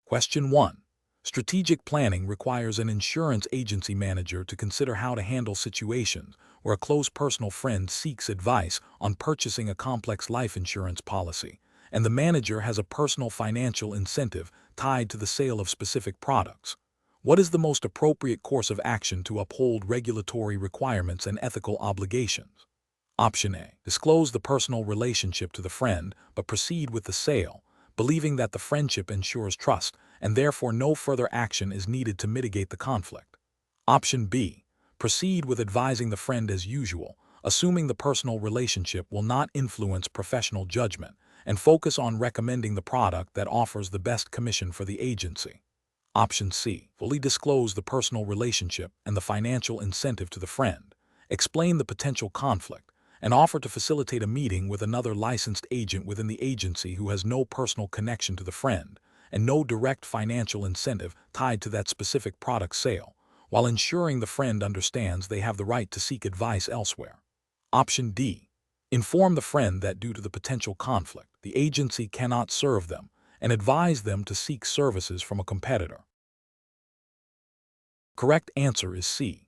Question 1. Strategic planning requires an insurance agency manager to consider how to handle situations where a close personal friend seeks advice on purchasing a complex life insurance policy, and the manager has a personal financial incentive tied to the sale of specific products. What is the most appropriate course of action to uphold regulatory requirements and ethical obligations? Option A. Disclose the personal relationship to the friend, but proceed with the sale, believing that the friendship ensures trust, and therefore no further action is needed to mitigate the conflict. Option B. Proceed with advising the friend as usual, assuming the personal relationship will not influence professional judgment, and focus on recommending the product that offers the best commission for the agency. Option C. Fully disclose the personal relationship and the financial incentive to the friend, explain the potential conflict, and offer to facilitate a meeting with another licensed agent within the agency who has no personal connection to the friend and no direct financial incentive tied to that specific product sale, while ensuring the friend understands they have the right to seek advice elsewhere. Option D. Inform the friend that due to the potential conflict, the agency cannot serve them, and advise them to seek services from a competitor. Correct answer is C.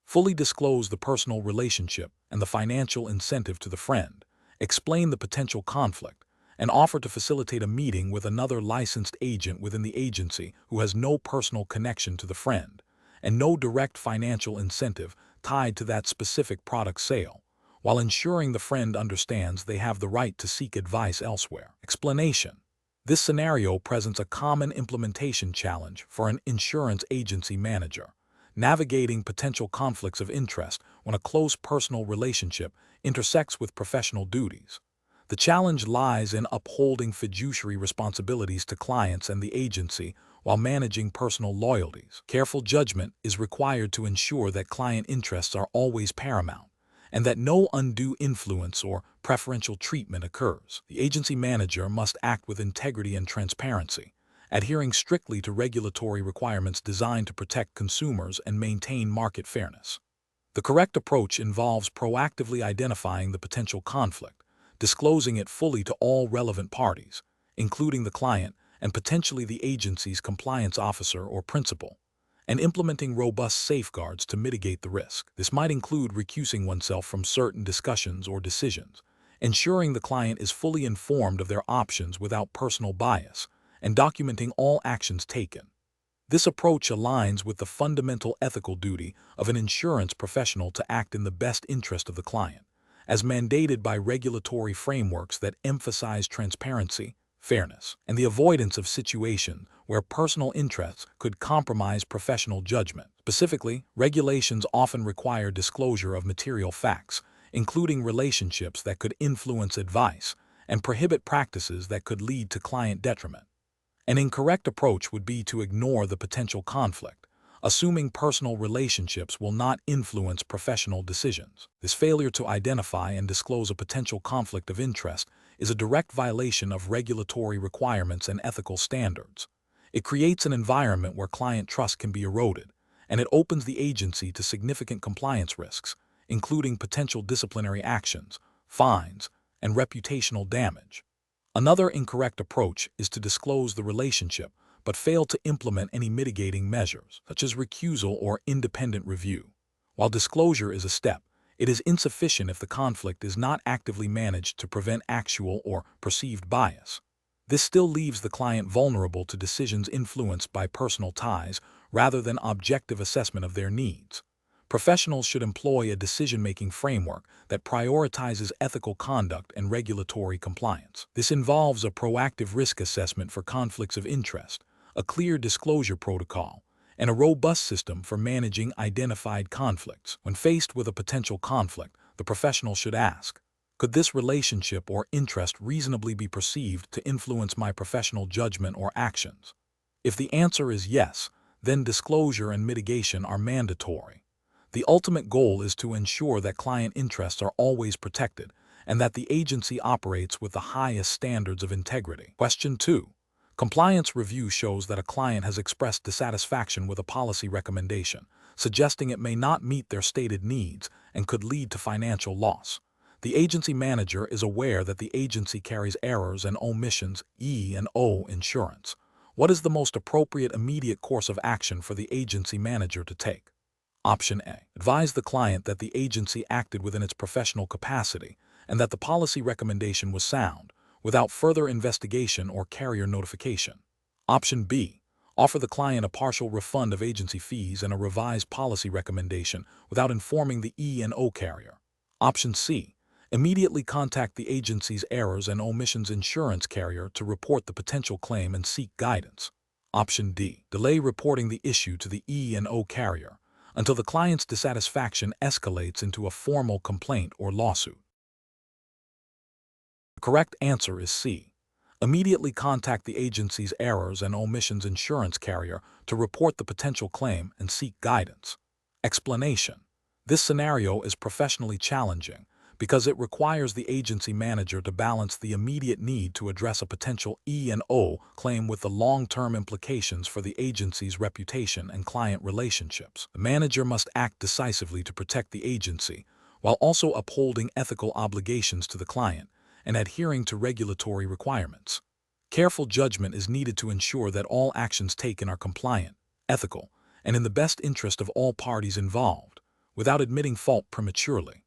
Fully disclose the personal relationship and the financial incentive to the friend, explain the potential conflict, and offer to facilitate a meeting with another licensed agent within the agency who has no personal connection to the friend and no direct financial incentive tied to that specific product sale, while ensuring the friend understands they have the right to seek advice elsewhere. Explanation. This scenario presents a common implementation challenge for an insurance agency manager, navigating potential conflicts of interest when a close personal relationship intersects with professional duties. The challenge lies in upholding fiduciary responsibilities to clients and the agency while managing personal loyalties. Careful judgment is required to ensure that client interests are always paramount and that no undue influence or preferential treatment occurs. The agency manager must act with integrity and transparency, adhering strictly to regulatory requirements designed to protect consumers and maintain market fairness. The correct approach involves proactively identifying the potential conflict, disclosing it fully to all relevant parties, including the client and potentially the agency's compliance officer or principal, and implementing robust safeguards to mitigate the risk. This might include recusing oneself from certain discussions or decisions, ensuring the client is fully informed of their options without personal bias, and documenting all actions taken. This approach aligns with the fundamental ethical duty of an insurance professional to act in the best interest of the client, as mandated by regulatory frameworks that emphasize transparency, fairness, and the avoidance of situations where personal interests could compromise professional judgment. Specifically, regulations often require disclosure of material facts, including relationships that could influence advice, and prohibit practices that could lead to client detriment. An incorrect approach would be to ignore the potential conflict, assuming personal relationships will not influence professional decisions. This failure to identify and disclose a potential conflict of interest is a direct violation of regulatory requirements and ethical standards. It creates an environment where client trust can be eroded, and it opens the agency to significant compliance risks, including potential disciplinary actions, fines, and reputational damage. Another incorrect approach is to disclose the relationship but fail to implement any mitigating measures, such as recusal or independent review. While disclosure is a step, it is insufficient if the conflict is not actively managed to prevent actual or perceived bias. This still leaves the client vulnerable to decisions influenced by personal ties rather than objective assessment of their needs. Professionals should employ a decision-making framework that prioritizes ethical conduct and regulatory compliance. This involves a proactive risk assessment for conflicts of interest, a clear disclosure protocol, and a robust system for managing identified conflicts. When faced with a potential conflict, the professional should ask, could this relationship or interest reasonably be perceived to influence my professional judgment or actions? If the answer is yes, then disclosure and mitigation are mandatory. The ultimate goal is to ensure that client interests are always protected and that the agency operates with the highest standards of integrity. Question 2. Compliance review shows that a client has expressed dissatisfaction with a policy recommendation, suggesting it may not meet their stated needs and could lead to financial loss. The agency manager is aware that the agency carries errors and omissions (E&O insurance), What is the most appropriate immediate course of action for the agency manager to take? Option A. Advise the client that the agency acted within its professional capacity and that the policy recommendation was sound, without further investigation or carrier notification. Option B. Offer the client a partial refund of agency fees and a revised policy recommendation without informing the E&O carrier. Option C. Immediately contact the agency's errors and omissions insurance carrier to report the potential claim and seek guidance. Option D. Delay reporting the issue to the E&O carrier until the client's dissatisfaction escalates into a formal complaint or lawsuit. The correct answer is C. Immediately contact the agency's errors and omissions insurance carrier to report the potential claim and seek guidance. Explanation: this scenario is professionally challenging because it requires the agency manager to balance the immediate need to address a potential E&O claim with the long-term implications for the agency's reputation and client relationships. The manager must act decisively to protect the agency while also upholding ethical obligations to the client and adhering to regulatory requirements. Careful judgment is needed to ensure that all actions taken are compliant, ethical, and in the best interest of all parties involved, without admitting fault prematurely.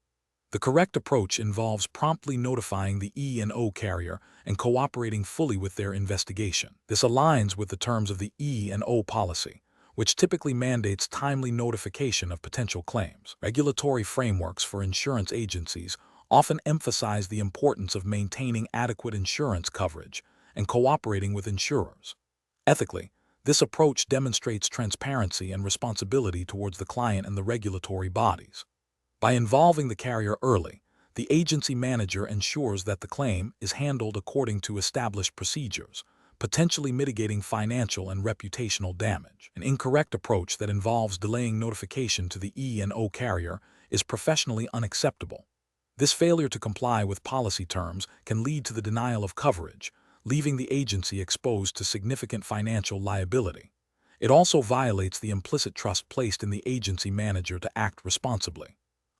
The correct approach involves promptly notifying the E&O carrier and cooperating fully with their investigation. This aligns with the terms of the E&O policy, which typically mandates timely notification of potential claims. Regulatory frameworks for insurance agencies often emphasize the importance of maintaining adequate insurance coverage and cooperating with insurers. Ethically, this approach demonstrates transparency and responsibility towards the client and the regulatory bodies. By involving the carrier early, the agency manager ensures that the claim is handled according to established procedures, potentially mitigating financial and reputational damage. An incorrect approach that involves delaying notification to the E&O carrier is professionally unacceptable. This failure to comply with policy terms can lead to the denial of coverage, leaving the agency exposed to significant financial liability. It also violates the implicit trust placed in the agency manager to act responsibly.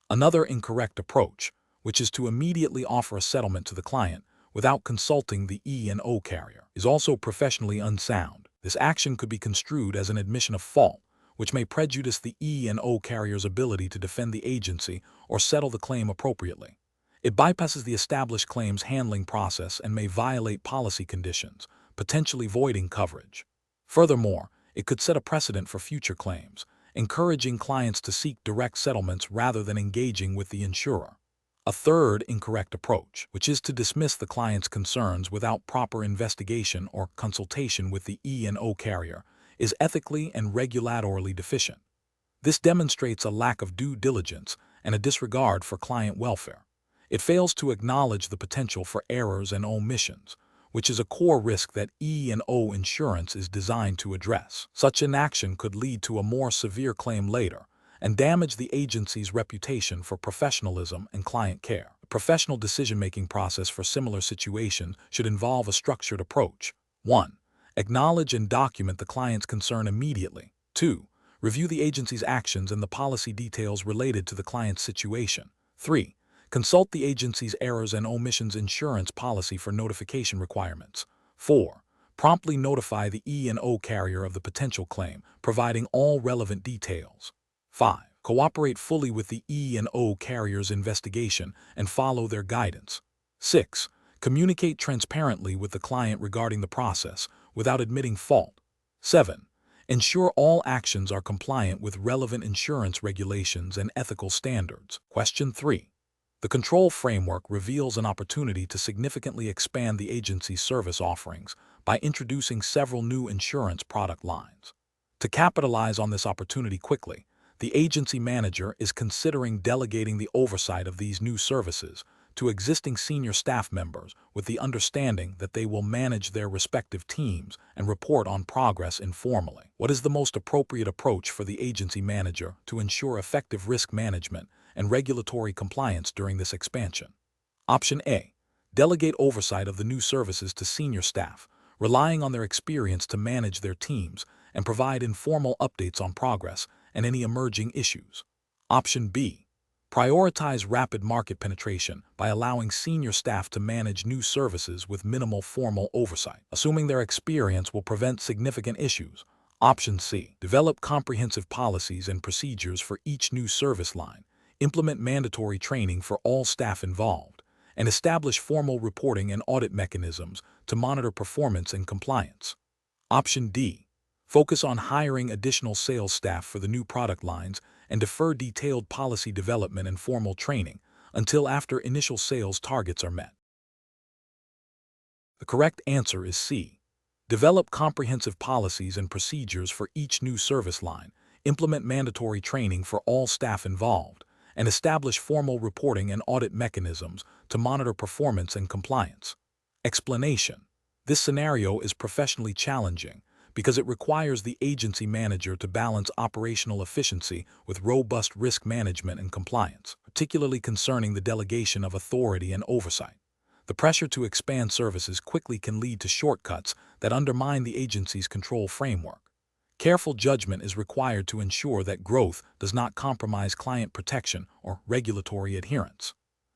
Another incorrect approach, which is to immediately offer a settlement to the client without consulting the E&O carrier, is also professionally unsound. This action could be construed as an admission of fault, which may prejudice the E&O carrier's ability to defend the agency or settle the claim appropriately. It bypasses the established claims handling process and may violate policy conditions, potentially voiding coverage. Furthermore, it could set a precedent for future claims, encouraging clients to seek direct settlements rather than engaging with the insurer. A third incorrect approach, which is to dismiss the client's concerns without proper investigation or consultation with the E&O carrier, is ethically and regulatorily deficient. This demonstrates a lack of due diligence and a disregard for client welfare. It fails to acknowledge the potential for errors and omissions, which is a core risk that E&O insurance is designed to address. Such inaction could lead to a more severe claim later and damage the agency's reputation for professionalism and client care. The professional decision-making process for similar situations should involve a structured approach. 1. Acknowledge and document the client's concern immediately. 2. Review the agency's actions and the policy details related to the client's situation. 3. Consult the agency's errors and omissions insurance policy for notification requirements. 4. Promptly notify the E&O carrier of the potential claim, providing all relevant details. 5. Cooperate fully with the E&O carrier's investigation and follow their guidance. 6. Communicate transparently with the client regarding the process without admitting fault. 7. Ensure all actions are compliant with relevant insurance regulations and ethical standards. Question 3. The control framework reveals an opportunity to significantly expand the agency's service offerings by introducing several new insurance product lines. To capitalize on this opportunity quickly, the agency manager is considering delegating the oversight of these new services to existing senior staff members with the understanding that they will manage their respective teams and report on progress informally. What is the most appropriate approach for the agency manager to ensure effective risk management and regulatory compliance during this expansion? Option A. Delegate oversight of the new services to senior staff, relying on their experience to manage their teams and provide informal updates on progress and any emerging issues. Option B. Prioritize rapid market penetration by allowing senior staff to manage new services with minimal formal oversight, assuming their experience will prevent significant issues. Option C. Develop comprehensive policies and procedures for each new service line, implement mandatory training for all staff involved, and establish formal reporting and audit mechanisms to monitor performance and compliance. Option D. Focus on hiring additional sales staff for the new product lines and defer detailed policy development and formal training until after initial sales targets are met. The correct answer is C. Develop comprehensive policies and procedures for each new service line, implement mandatory training for all staff involved, and establish formal reporting and audit mechanisms to monitor performance and compliance. Explanation: this scenario is professionally challenging because it requires the agency manager to balance operational efficiency with robust risk management and compliance, particularly concerning the delegation of authority and oversight. The pressure to expand services quickly can lead to shortcuts that undermine the agency's control framework. Careful judgment is required to ensure that growth does not compromise client protection or regulatory adherence.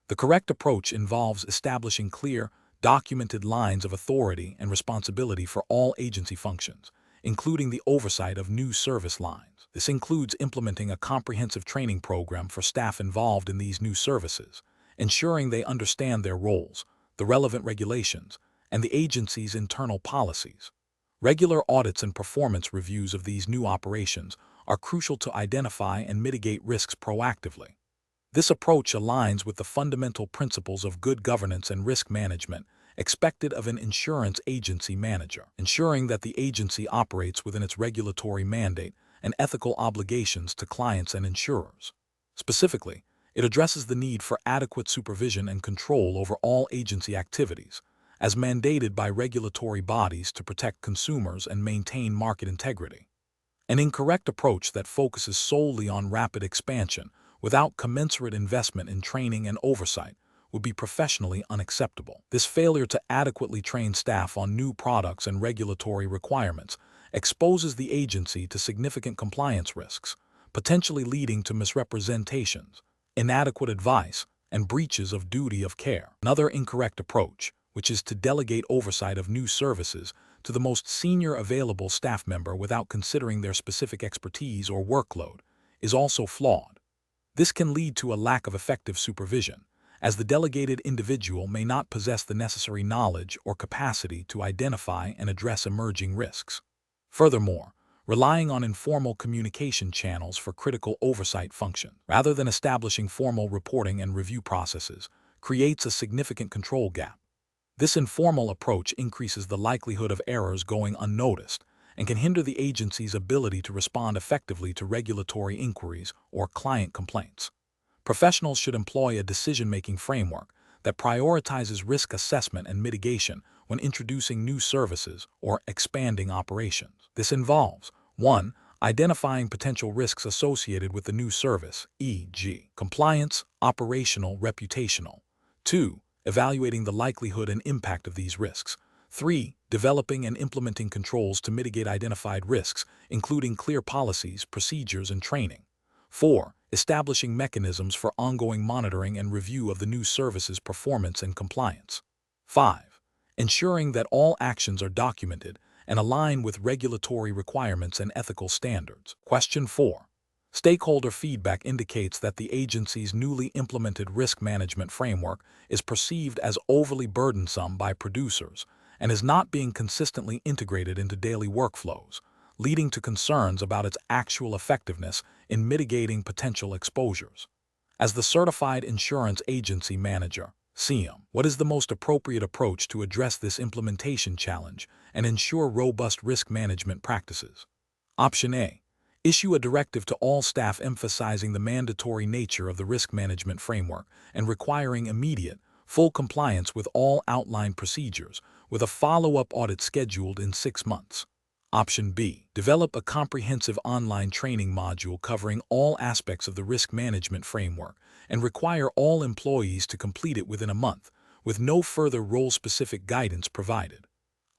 The correct approach involves establishing clear, documented lines of authority and responsibility for all agency functions, including the oversight of new service lines. This includes implementing a comprehensive training program for staff involved in these new services, ensuring they understand their roles, the relevant regulations, and the agency's internal policies. Regular audits and performance reviews of these new operations are crucial to identify and mitigate risks proactively. This approach aligns with the fundamental principles of good governance and risk management expected of an insurance agency manager, ensuring that the agency operates within its regulatory mandate and ethical obligations to clients and insurers. Specifically, it addresses the need for adequate supervision and control over all agency activities, as mandated by regulatory bodies to protect consumers and maintain market integrity. An incorrect approach that focuses solely on rapid expansion without commensurate investment in training and oversight would be professionally unacceptable. This failure to adequately train staff on new products and regulatory requirements exposes the agency to significant compliance risks, potentially leading to misrepresentations, inadequate advice, and breaches of duty of care. Another incorrect approach, which is to delegate oversight of new services to the most senior available staff member without considering their specific expertise or workload, is also flawed. This can lead to a lack of effective supervision, as the delegated individual may not possess the necessary knowledge or capacity to identify and address emerging risks. Furthermore, relying on informal communication channels for critical oversight function, rather than establishing formal reporting and review processes, creates a significant control gap. This informal approach increases the likelihood of errors going unnoticed and can hinder the agency's ability to respond effectively to regulatory inquiries or client complaints. Professionals should employ a decision-making framework that prioritizes risk assessment and mitigation when introducing new services or expanding operations. This involves 1. Identifying potential risks associated with the new service, e.g., compliance, operational, reputational. 2. Evaluating the likelihood and impact of these risks. 3. Developing and implementing controls to mitigate identified risks, including clear policies, procedures, and training. 4. Establishing mechanisms for ongoing monitoring and review of the new service's performance and compliance. 5. Ensuring that all actions are documented and align with regulatory requirements and ethical standards. Question 4. Stakeholder feedback indicates that the agency's newly implemented risk management framework is perceived as overly burdensome by producers and is not being consistently integrated into daily workflows, leading to concerns about its actual effectiveness in mitigating potential exposures. As the Certified Insurance Agency Manager, CIAM, what is the most appropriate approach to address this implementation challenge and ensure robust risk management practices? Option A. Issue a directive to all staff emphasizing the mandatory nature of the risk management framework and requiring immediate, full compliance with all outlined procedures, with a follow-up audit scheduled in 6 months. Option B. Develop a comprehensive online training module covering all aspects of the risk management framework and require all employees to complete it within a month, with no further role-specific guidance provided.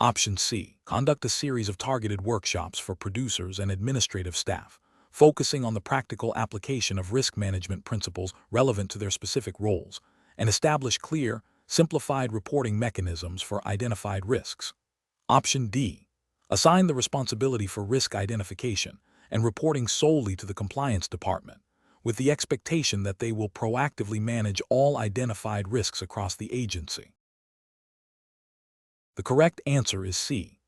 Option C. Conduct a series of targeted workshops for producers and administrative staff, focusing on the practical application of risk management principles relevant to their specific roles, and establish clear, simplified reporting mechanisms for identified risks. Option D. Assign the responsibility for risk identification and reporting solely to the compliance department, with the expectation that they will proactively manage all identified risks across the agency. The correct answer is C.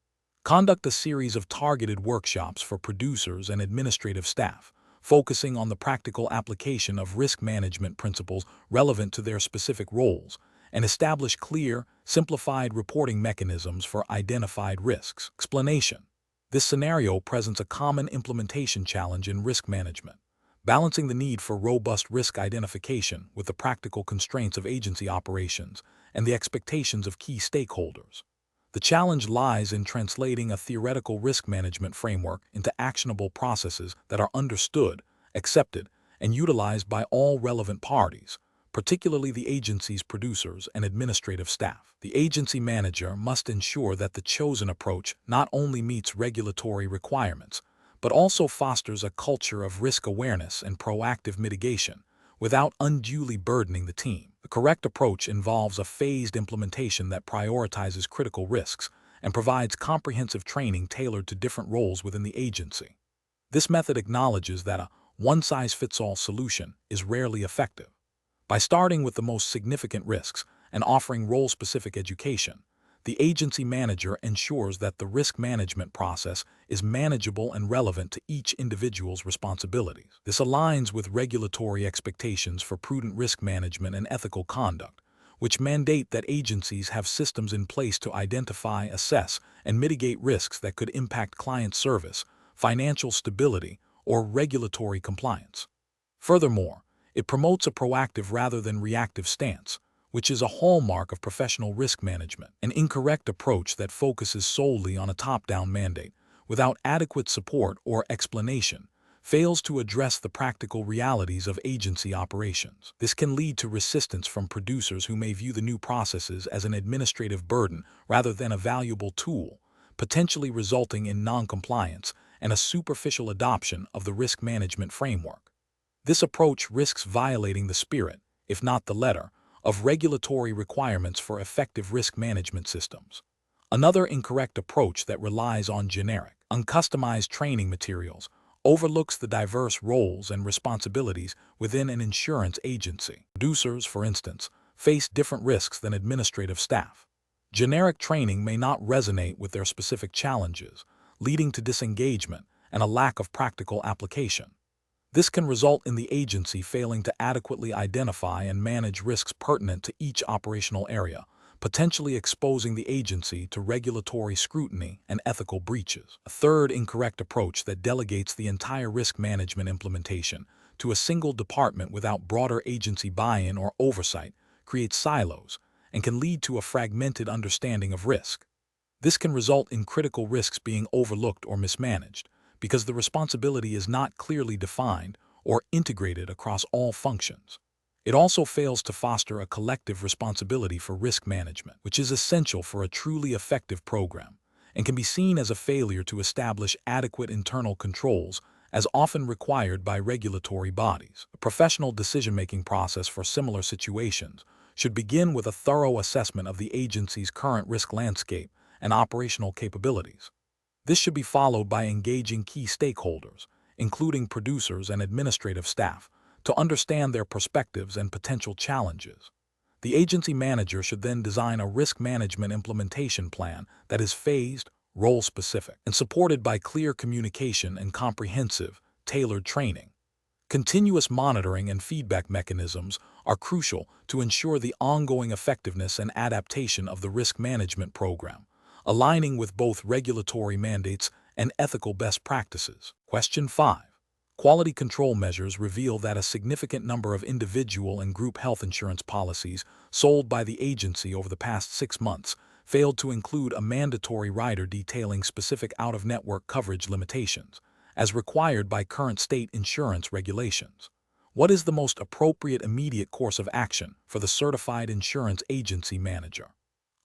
Conduct a series of targeted workshops for producers and administrative staff, focusing on the practical application of risk management principles relevant to their specific roles, and establish clear, simplified reporting mechanisms for identified risks. Explanation. This scenario presents a common implementation challenge in risk management, balancing the need for robust risk identification with the practical constraints of agency operations and the expectations of key stakeholders. The challenge lies in translating a theoretical risk management framework into actionable processes that are understood, accepted, and utilized by all relevant parties, particularly the agency's producers and administrative staff. The agency manager must ensure that the chosen approach not only meets regulatory requirements, but also fosters a culture of risk awareness and proactive mitigation without unduly burdening the team. The correct approach involves a phased implementation that prioritizes critical risks and provides comprehensive training tailored to different roles within the agency. This method acknowledges that a one-size-fits-all solution is rarely effective. By starting with the most significant risks and offering role-specific education, the agency manager ensures that the risk management process is manageable and relevant to each individual's responsibilities. This aligns with regulatory expectations for prudent risk management and ethical conduct, which mandate that agencies have systems in place to identify, assess, and mitigate risks that could impact client service, financial stability, or regulatory compliance. Furthermore, it promotes a proactive rather than reactive stance, which is a hallmark of professional risk management. An incorrect approach that focuses solely on a top-down mandate, without adequate support or explanation, fails to address the practical realities of agency operations. This can lead to resistance from producers who may view the new processes as an administrative burden rather than a valuable tool, potentially resulting in non-compliance and a superficial adoption of the risk management framework. This approach risks violating the spirit, if not the letter, of regulatory requirements for effective risk management systems. Another incorrect approach that relies on generic, uncustomized training materials overlooks the diverse roles and responsibilities within an insurance agency. Producers, for instance, face different risks than administrative staff. Generic training may not resonate with their specific challenges, leading to disengagement and a lack of practical application. This can result in the agency failing to adequately identify and manage risks pertinent to each operational area, potentially exposing the agency to regulatory scrutiny and ethical breaches. A third incorrect approach that delegates the entire risk management implementation to a single department without broader agency buy-in or oversight creates silos and can lead to a fragmented understanding of risk. This can result in critical risks being overlooked or mismanaged, because the responsibility is not clearly defined or integrated across all functions. It also fails to foster a collective responsibility for risk management, which is essential for a truly effective program, and can be seen as a failure to establish adequate internal controls as often required by regulatory bodies. A professional decision-making process for similar situations should begin with a thorough assessment of the agency's current risk landscape and operational capabilities. This should be followed by engaging key stakeholders, including producers and administrative staff, to understand their perspectives and potential challenges. The agency manager should then design a risk management implementation plan that is phased, role-specific, and supported by clear communication and comprehensive, tailored training. Continuous monitoring and feedback mechanisms are crucial to ensure the ongoing effectiveness and adaptation of the risk management program, aligning with both regulatory mandates and ethical best practices. Question 5. Quality control measures reveal that a significant number of individual and group health insurance policies sold by the agency over the past 6 months failed to include a mandatory rider detailing specific out-of-network coverage limitations, as required by current state insurance regulations. What is the most appropriate immediate course of action for the certified insurance agency manager?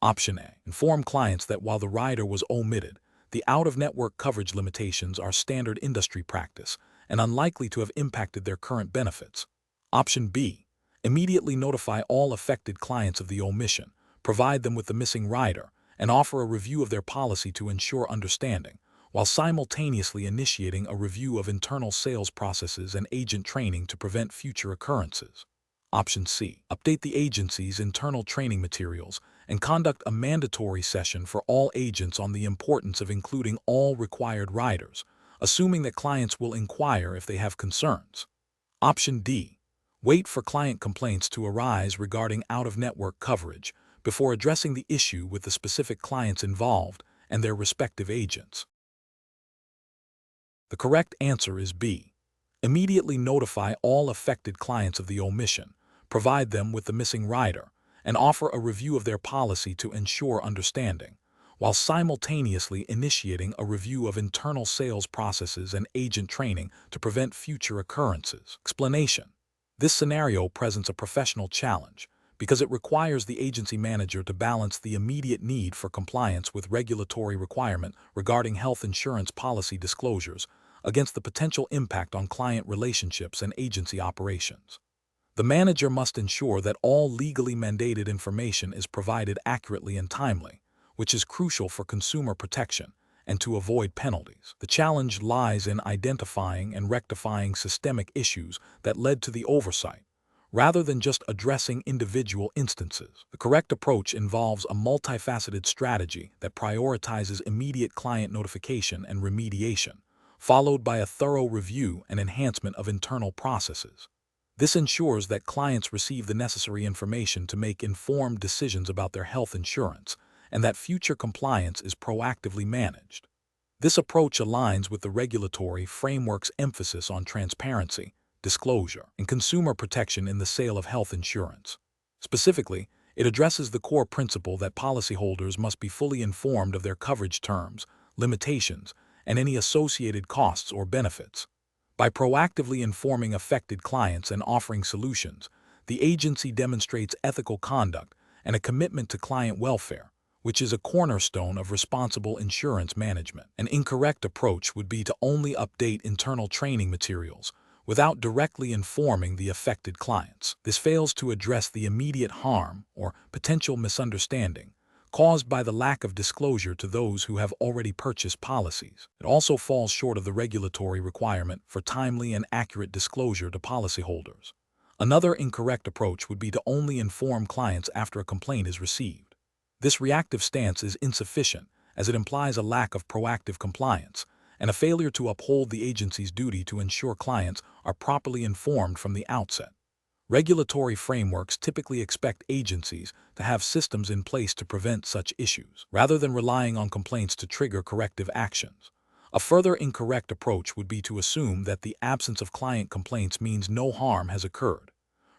Option A. Inform clients that while the rider was omitted, the out-of-network coverage limitations are standard industry practice and unlikely to have impacted their current benefits. Option B. Immediately notify all affected clients of the omission, provide them with the missing rider, and offer a review of their policy to ensure understanding, while simultaneously initiating a review of internal sales processes and agent training to prevent future occurrences. Option C. Update the agency's internal training materials and conduct a mandatory session for all agents on the importance of including all required riders, assuming that clients will inquire if they have concerns. Option D. Wait for client complaints to arise regarding out-of-network coverage before addressing the issue with the specific clients involved and their respective agents. The correct answer is B. Immediately notify all affected clients of the omission, provide them with the missing rider, and offer a review of their policy to ensure understanding, while simultaneously initiating a review of internal sales processes and agent training to prevent future occurrences. Explanation: this scenario presents a professional challenge because it requires the agency manager to balance the immediate need for compliance with regulatory requirement regarding health insurance policy disclosures against the potential impact on client relationships and agency operations. The manager must ensure that all legally mandated information is provided accurately and timely, which is crucial for consumer protection and to avoid penalties. The challenge lies in identifying and rectifying systemic issues that led to the oversight, rather than just addressing individual instances. The correct approach involves a multifaceted strategy that prioritizes immediate client notification and remediation, followed by a thorough review and enhancement of internal processes. This ensures that clients receive the necessary information to make informed decisions about their health insurance and that future compliance is proactively managed. This approach aligns with the regulatory framework's emphasis on transparency, disclosure, and consumer protection in the sale of health insurance. Specifically, it addresses the core principle that policyholders must be fully informed of their coverage terms, limitations, and any associated costs or benefits. By proactively informing affected clients and offering solutions, the agency demonstrates ethical conduct and a commitment to client welfare, which is a cornerstone of responsible insurance management. An incorrect approach would be to only update internal training materials without directly informing the affected clients. This fails to address the immediate harm or potential misunderstanding caused by the lack of disclosure to those who have already purchased policies. It also falls short of the regulatory requirement for timely and accurate disclosure to policyholders. Another incorrect approach would be to only inform clients after a complaint is received. This reactive stance is insufficient, as it implies a lack of proactive compliance and a failure to uphold the agency's duty to ensure clients are properly informed from the outset. Regulatory frameworks typically expect agencies to have systems in place to prevent such issues, rather than relying on complaints to trigger corrective actions. A further incorrect approach would be to assume that the absence of client complaints means no harm has occurred.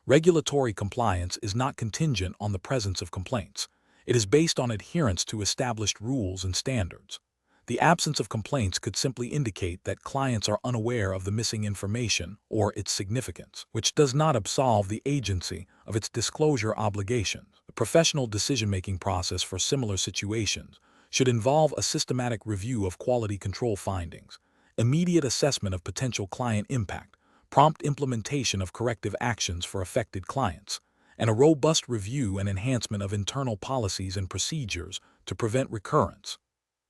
Regulatory compliance is not contingent on the presence of complaints. It is based on adherence to established rules and standards. The absence of complaints could simply indicate that clients are unaware of the missing information or its significance, which does not absolve the agency of its disclosure obligations. The professional decision-making process for similar situations should involve a systematic review of quality control findings, immediate assessment of potential client impact, prompt implementation of corrective actions for affected clients, and a robust review and enhancement of internal policies and procedures to prevent recurrence.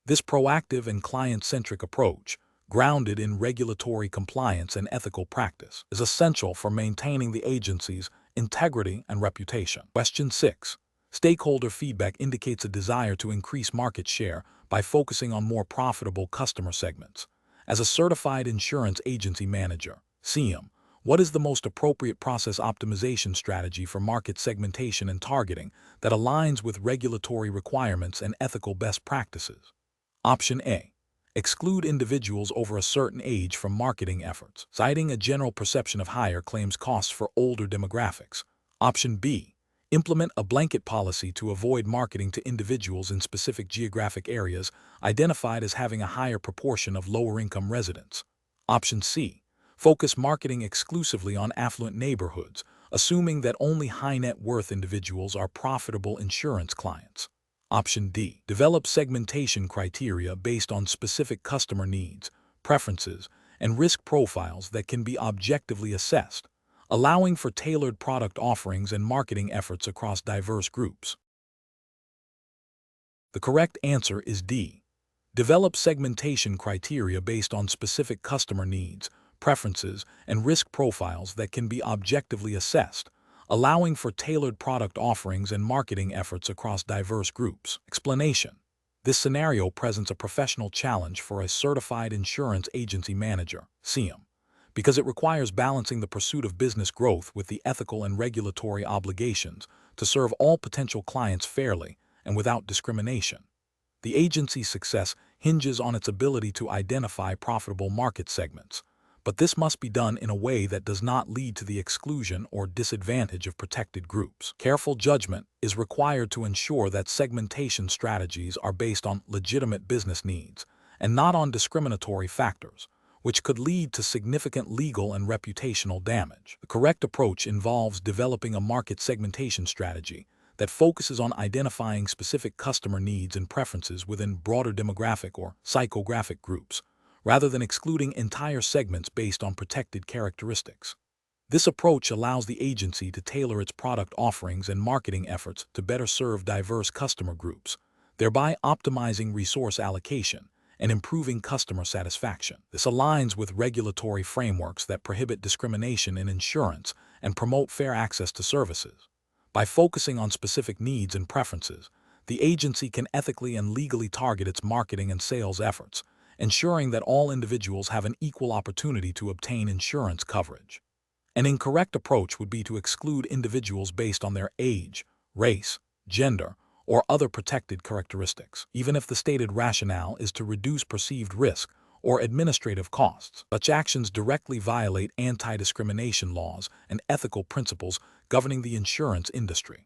This proactive and client-centric approach, grounded in regulatory compliance and ethical practice, is essential for maintaining the agency's integrity and reputation. Question 6. Stakeholder feedback indicates a desire to increase market share by focusing on more profitable customer segments. As a certified insurance agency manager, CIAM, what is the most appropriate process optimization strategy for market segmentation and targeting that aligns with regulatory requirements and ethical best practices? Option A. Exclude individuals over a certain age from marketing efforts, citing a general perception of higher claims costs for older demographics. Option B. Implement a blanket policy to avoid marketing to individuals in specific geographic areas identified as having a higher proportion of lower-income residents. Option C. Focus marketing exclusively on affluent neighborhoods, assuming that only high-net-worth individuals are profitable insurance clients. Option D. Develop segmentation criteria based on specific customer needs, preferences, and risk profiles that can be objectively assessed, allowing for tailored product offerings and marketing efforts across diverse groups. The correct answer is D. Develop segmentation criteria based on specific customer needs, preferences, and risk profiles that can be objectively assessed, allowing for tailored product offerings and marketing efforts across diverse groups. Explanation: this scenario presents a professional challenge for a certified insurance agency manager, CIAM, because it requires balancing the pursuit of business growth with the ethical and regulatory obligations to serve all potential clients fairly and without discrimination. The agency's success hinges on its ability to identify profitable market segments, but this must be done in a way that does not lead to the exclusion or disadvantage of protected groups. Careful judgment is required to ensure that segmentation strategies are based on legitimate business needs and not on discriminatory factors, which could lead to significant legal and reputational damage. The correct approach involves developing a market segmentation strategy that focuses on identifying specific customer needs and preferences within broader demographic or psychographic groups, rather than excluding entire segments based on protected characteristics. This approach allows the agency to tailor its product offerings and marketing efforts to better serve diverse customer groups, thereby optimizing resource allocation and improving customer satisfaction. This aligns with regulatory frameworks that prohibit discrimination in insurance and promote fair access to services. By focusing on specific needs and preferences, the agency can ethically and legally target its marketing and sales efforts, ensuring that all individuals have an equal opportunity to obtain insurance coverage. An incorrect approach would be to exclude individuals based on their age, race, gender, or other protected characteristics, even if the stated rationale is to reduce perceived risk or administrative costs. Such actions directly violate anti-discrimination laws and ethical principles governing the insurance industry.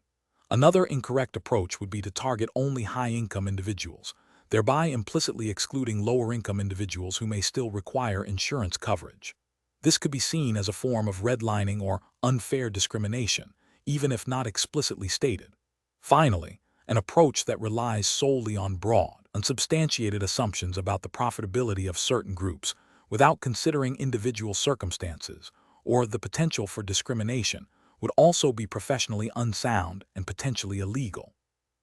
Another incorrect approach would be to target only high-income individuals, thereby implicitly excluding lower-income individuals who may still require insurance coverage. This could be seen as a form of redlining or unfair discrimination, even if not explicitly stated. Finally, an approach that relies solely on broad, unsubstantiated assumptions about the profitability of certain groups without considering individual circumstances or the potential for discrimination would also be professionally unsound and potentially illegal.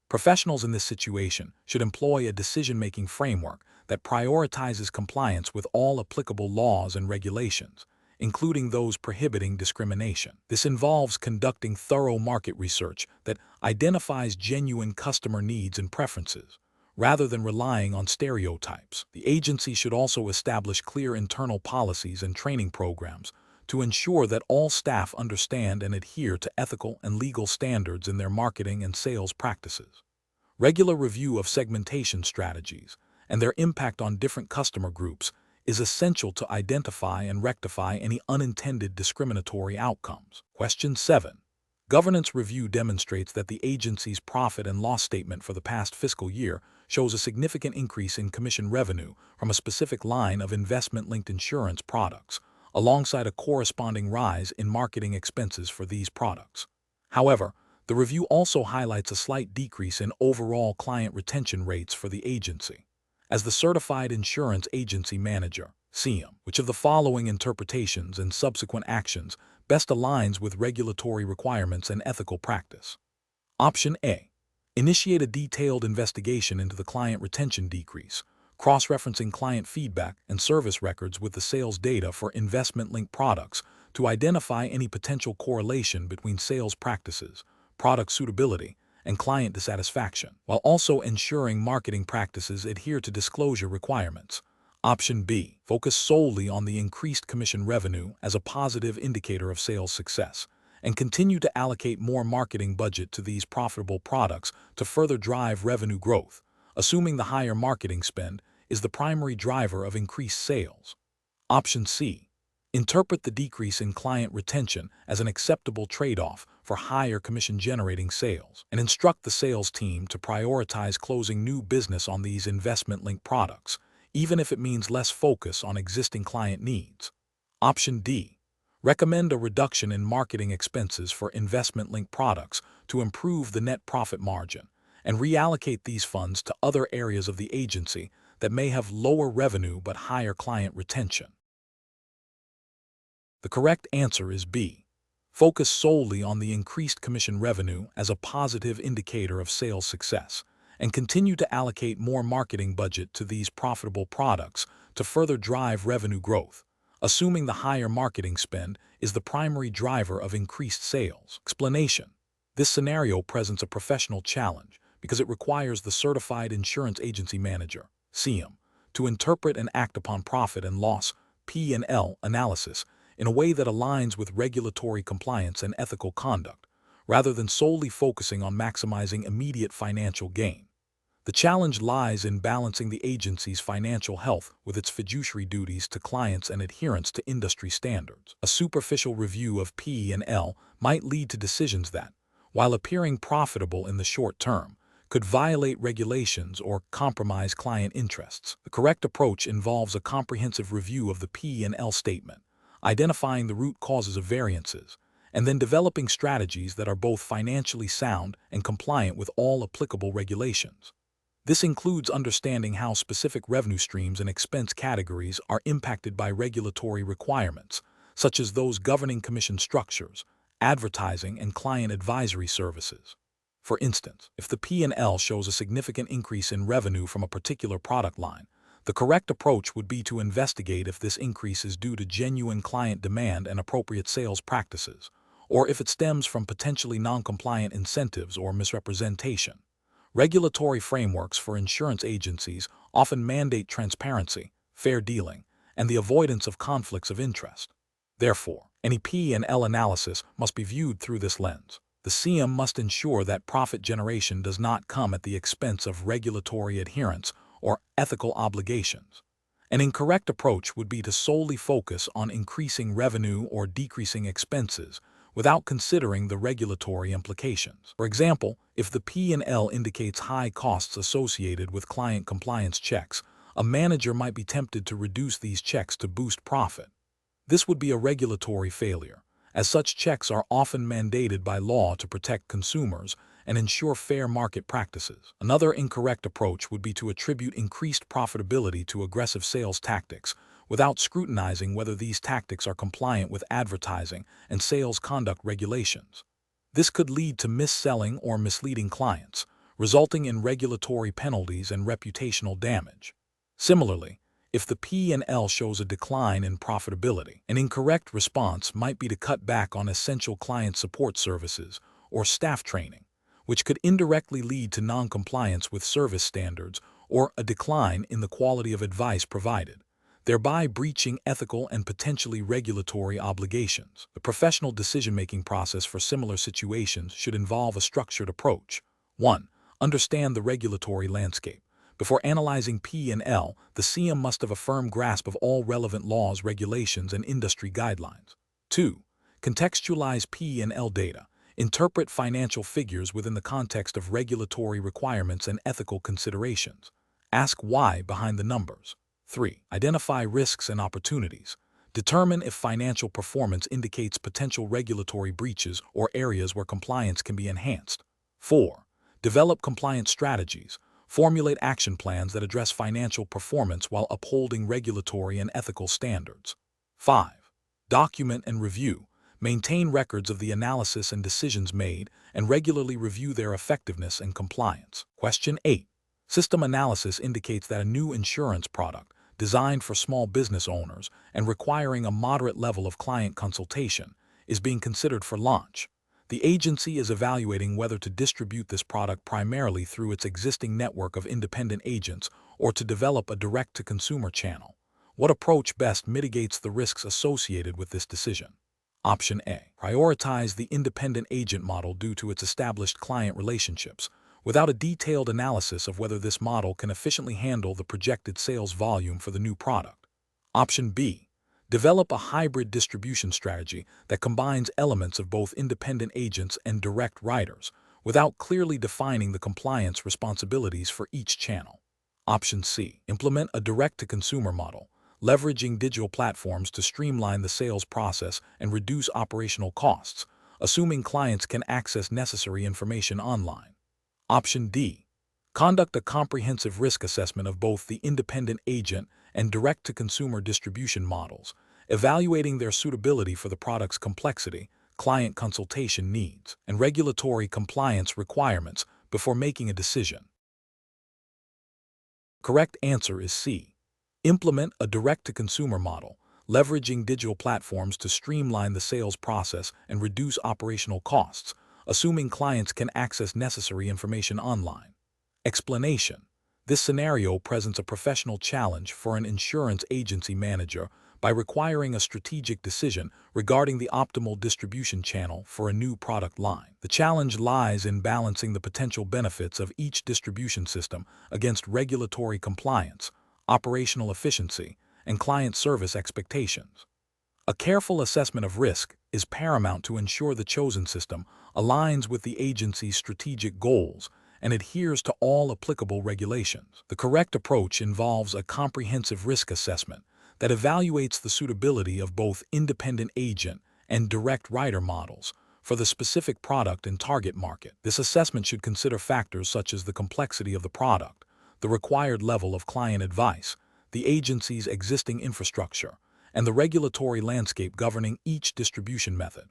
Professionals in this situation should employ a decision-making framework that prioritizes compliance with all applicable laws and regulations, including those prohibiting discrimination. This involves conducting thorough market research that identifies genuine customer needs and preferences, rather than relying on stereotypes. The agency should also establish clear internal policies and training programs to ensure that all staff understand and adhere to ethical and legal standards in their marketing and sales practices. Regular review of segmentation strategies and their impact on different customer groups is essential to identify and rectify any unintended discriminatory outcomes. Question 7. Governance review demonstrates that the agency's profit and loss statement for the past fiscal year shows a significant increase in commission revenue from a specific line of investment-linked insurance products, alongside a corresponding rise in marketing expenses for these products. However, the review also highlights a slight decrease in overall client retention rates for the agency. As the Certified Insurance Agency Manager, CIAM, which of the following interpretations and subsequent actions best aligns with regulatory requirements and ethical practice? Option A. Initiate a detailed investigation into the client retention decrease, cross-referencing client feedback and service records with the sales data for investment-linked products to identify any potential correlation between sales practices, product suitability, and client dissatisfaction, while also ensuring marketing practices adhere to disclosure requirements. Option B. Focus solely on the increased commission revenue as a positive indicator of sales success, and continue to allocate more marketing budget to these profitable products to further drive revenue growth, assuming the higher marketing spend is the primary driver of increased sales. Option C. Interpret the decrease in client retention as an acceptable trade-off for higher commission-generating sales, and instruct the sales team to prioritize closing new business on these investment-linked products, even if it means less focus on existing client needs. Option D. Recommend a reduction in marketing expenses for investment-linked products to improve the net profit margin, and reallocate these funds to other areas of the agency that may have lower revenue but higher client retention. The correct answer is B. Focus solely on the increased commission revenue as a positive indicator of sales success, and continue to allocate more marketing budget to these profitable products to further drive revenue growth, assuming the higher marketing spend is the primary driver of increased sales. Explanation: this scenario presents a professional challenge because it requires the Certified Insurance Agency Manager, CIAM, to interpret and act upon profit and loss (P&L) analysis in a way that aligns with regulatory compliance and ethical conduct, rather than solely focusing on maximizing immediate financial gain. The challenge lies in balancing the agency's financial health with its fiduciary duties to clients and adherence to industry standards. A superficial review of P&L might lead to decisions that, while appearing profitable in the short term, could violate regulations or compromise client interests. The correct approach involves a comprehensive review of the P&L statement, identifying the root causes of variances, and then developing strategies that are both financially sound and compliant with all applicable regulations. This includes understanding how specific revenue streams and expense categories are impacted by regulatory requirements, such as those governing commission structures, advertising, and client advisory services. For instance, if the P&L shows a significant increase in revenue from a particular product line, the correct approach would be to investigate if this increase is due to genuine client demand and appropriate sales practices, or if it stems from potentially non-compliant incentives or misrepresentation. Regulatory frameworks for insurance agencies often mandate transparency, fair dealing, and the avoidance of conflicts of interest. Therefore, any P&L analysis must be viewed through this lens. The CIAM must ensure that profit generation does not come at the expense of regulatory adherence or ethical obligations. An incorrect approach would be to solely focus on increasing revenue or decreasing expenses without considering the regulatory implications. For example, if the P&L indicates high costs associated with client compliance checks, a manager might be tempted to reduce these checks to boost profit. This would be a regulatory failure, as such checks are often mandated by law to protect consumers and ensure fair market practices. Another incorrect approach would be to attribute increased profitability to aggressive sales tactics, without scrutinizing whether these tactics are compliant with advertising and sales conduct regulations. This could lead to mis-selling or misleading clients, resulting in regulatory penalties and reputational damage. Similarly, if the P&L shows a decline in profitability, an incorrect response might be to cut back on essential client support services or staff training, which could indirectly lead to non-compliance with service standards or a decline in the quality of advice provided, thereby breaching ethical and potentially regulatory obligations. The professional decision-making process for similar situations should involve a structured approach. 1. Understand the regulatory landscape. Before analyzing P&L, the CIAM must have a firm grasp of all relevant laws, regulations, and industry guidelines. 2. Contextualize P&L data. Interpret financial figures within the context of regulatory requirements and ethical considerations. Ask why behind the numbers. 3. Identify risks and opportunities. Determine if financial performance indicates potential regulatory breaches or areas where compliance can be enhanced. 4. Develop compliance strategies. Formulate action plans that address financial performance while upholding regulatory and ethical standards. 5. Document and review. Maintain records of the analysis and decisions made, and regularly review their effectiveness and compliance. Question 8. System analysis indicates that a new insurance product, designed for small business owners and requiring a moderate level of client consultation, is being considered for launch. The agency is evaluating whether to distribute this product primarily through its existing network of independent agents or to develop a direct-to-consumer channel. What approach best mitigates the risks associated with this decision? Option A. Prioritize the independent agent model due to its established client relationships, without a detailed analysis of whether this model can efficiently handle the projected sales volume for the new product. Option B. Develop a hybrid distribution strategy that combines elements of both independent agents and direct writers, without clearly defining the compliance responsibilities for each channel. Option C. Implement a direct-to-consumer model, leveraging digital platforms to streamline the sales process and reduce operational costs, assuming clients can access necessary information online. Option D. Conduct a comprehensive risk assessment of both the independent agent and direct-to-consumer distribution models, evaluating their suitability for the product's complexity, client consultation needs, and regulatory compliance requirements before making a decision. Correct answer is C. Implement a direct-to-consumer model, leveraging digital platforms to streamline the sales process and reduce operational costs, assuming clients can access necessary information online. Explanation: this scenario presents a professional challenge for an insurance agency manager by requiring a strategic decision regarding the optimal distribution channel for a new product line. The challenge lies in balancing the potential benefits of each distribution system against regulatory compliance, operational efficiency, and client service expectations. A careful assessment of risk is paramount to ensure the chosen system aligns with the agency's strategic goals and adheres to all applicable regulations. The correct approach involves a comprehensive risk assessment that evaluates the suitability of both independent agent and direct writer models for the specific product and target market. This assessment should consider factors such as the complexity of the product, the required level of client advice, the agency's existing infrastructure, and the regulatory landscape governing each distribution method.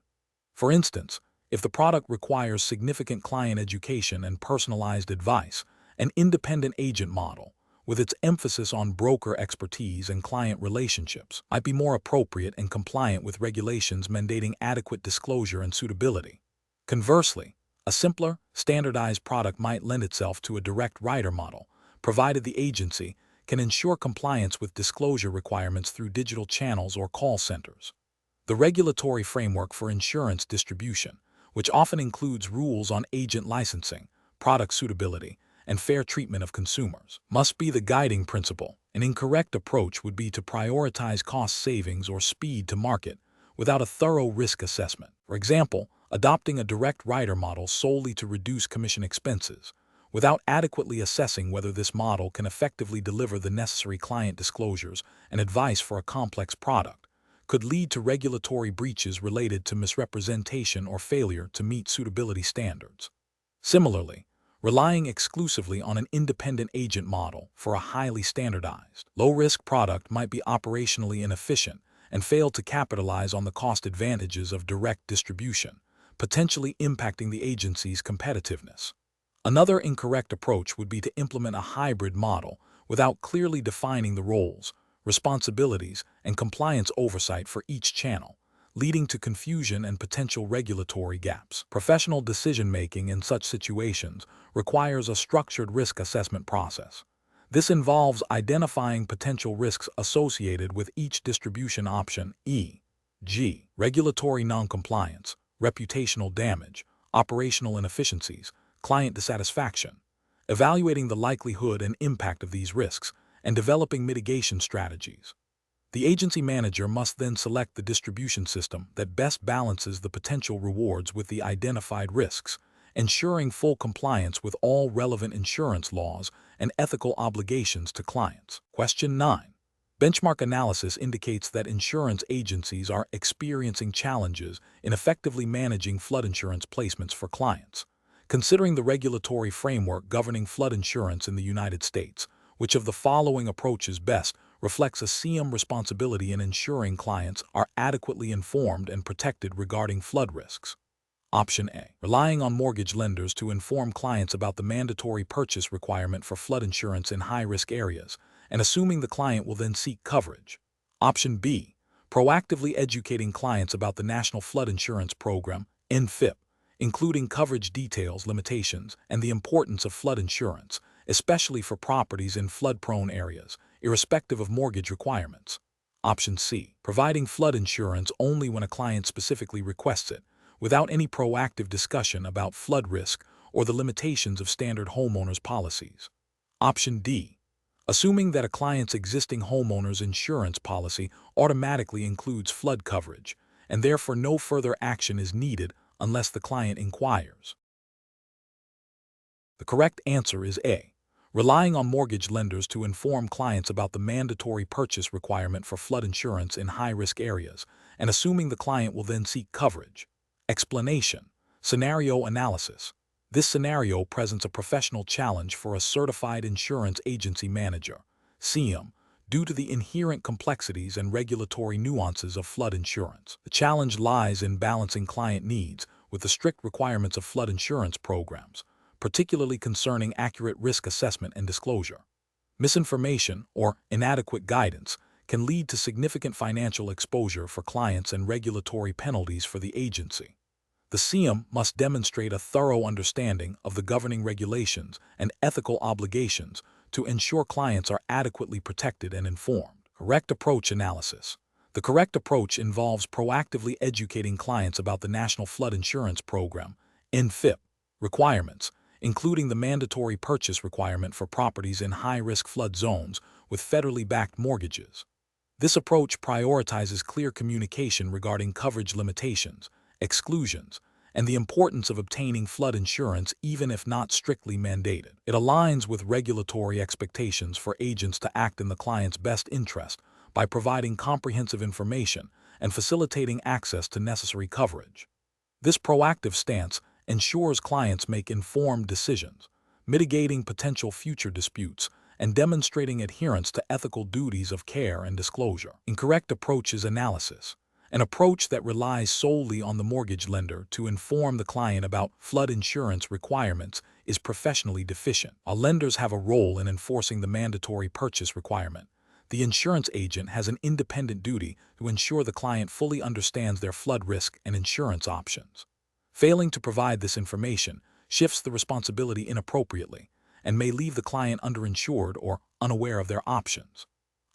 For instance, if the product requires significant client education and personalized advice, an independent agent model, with its emphasis on broker expertise and client relationships, might be more appropriate and compliant with regulations mandating adequate disclosure and suitability. Conversely, a simpler, standardized product might lend itself to a direct writer model, provided the agency can ensure compliance with disclosure requirements through digital channels or call centers. The regulatory framework for insurance distribution, which often includes rules on agent licensing, product suitability, and fair treatment of consumers, must be the guiding principle. An incorrect approach would be to prioritize cost savings or speed to market without a thorough risk assessment. For example, adopting a direct writer model solely to reduce commission expenses, without adequately assessing whether this model can effectively deliver the necessary client disclosures and advice for a complex product, could lead to regulatory breaches related to misrepresentation or failure to meet suitability standards. Similarly, relying exclusively on an independent agent model for a highly standardized, low-risk product might be operationally inefficient and fail to capitalize on the cost advantages of direct distribution, potentially impacting the agency's competitiveness. Another incorrect approach would be to implement a hybrid model without clearly defining the roles, responsibilities, and compliance oversight for each channel, leading to confusion and potential regulatory gaps. Professional decision-making in such situations requires a structured risk assessment process. This involves identifying potential risks associated with each distribution option, e.g., regulatory noncompliance, reputational damage, operational inefficiencies, client dissatisfaction, evaluating the likelihood and impact of these risks, and developing mitigation strategies. The agency manager must then select the distribution system that best balances the potential rewards with the identified risks, ensuring full compliance with all relevant insurance laws and ethical obligations to clients. Question 9. Benchmark analysis indicates that insurance agencies are experiencing challenges in effectively managing flood insurance placements for clients. Considering the regulatory framework governing flood insurance in the United States, which of the following approaches best reflects a CIAM responsibility in ensuring clients are adequately informed and protected regarding flood risks? Option A. Relying on mortgage lenders to inform clients about the mandatory purchase requirement for flood insurance in high-risk areas, and assuming the client will then seek coverage. Option B. Proactively educating clients about the National Flood Insurance Program, NFIP, including coverage details, limitations, and the importance of flood insurance, especially for properties in flood-prone areas, irrespective of mortgage requirements. Option C. Providing flood insurance only when a client specifically requests it, without any proactive discussion about flood risk or the limitations of standard homeowners policies. Option D. Assuming that a client's existing homeowner's insurance policy automatically includes flood coverage, and therefore no further action is needed unless the client inquires. The correct answer is A. Relying on mortgage lenders to inform clients about the mandatory purchase requirement for flood insurance in high-risk areas, and assuming the client will then seek coverage. Explanation: scenario analysis. This scenario presents a professional challenge for a certified insurance agency manager, CIAM, due to the inherent complexities and regulatory nuances of flood insurance. The challenge lies in balancing client needs with the strict requirements of flood insurance programs, particularly concerning accurate risk assessment and disclosure. Misinformation or inadequate guidance can lead to significant financial exposure for clients and regulatory penalties for the agency. The CIAM must demonstrate a thorough understanding of the governing regulations and ethical obligations to ensure clients are adequately protected and informed. Correct approach analysis. The correct approach involves proactively educating clients about the National Flood Insurance Program (NFIP) requirements, including the mandatory purchase requirement for properties in high-risk flood zones with federally backed mortgages. This approach prioritizes clear communication regarding coverage limitations, exclusions, and the importance of obtaining flood insurance even if not strictly mandated. It aligns with regulatory expectations for agents to act in the client's best interest by providing comprehensive information and facilitating access to necessary coverage. This proactive stance ensures clients make informed decisions, mitigating potential future disputes and demonstrating adherence to ethical duties of care and disclosure. Incorrect approach is analysis. An approach that relies solely on the mortgage lender to inform the client about flood insurance requirements is professionally deficient. While lenders have a role in enforcing the mandatory purchase requirement, the insurance agent has an independent duty to ensure the client fully understands their flood risk and insurance options. Failing to provide this information shifts the responsibility inappropriately and may leave the client underinsured or unaware of their options.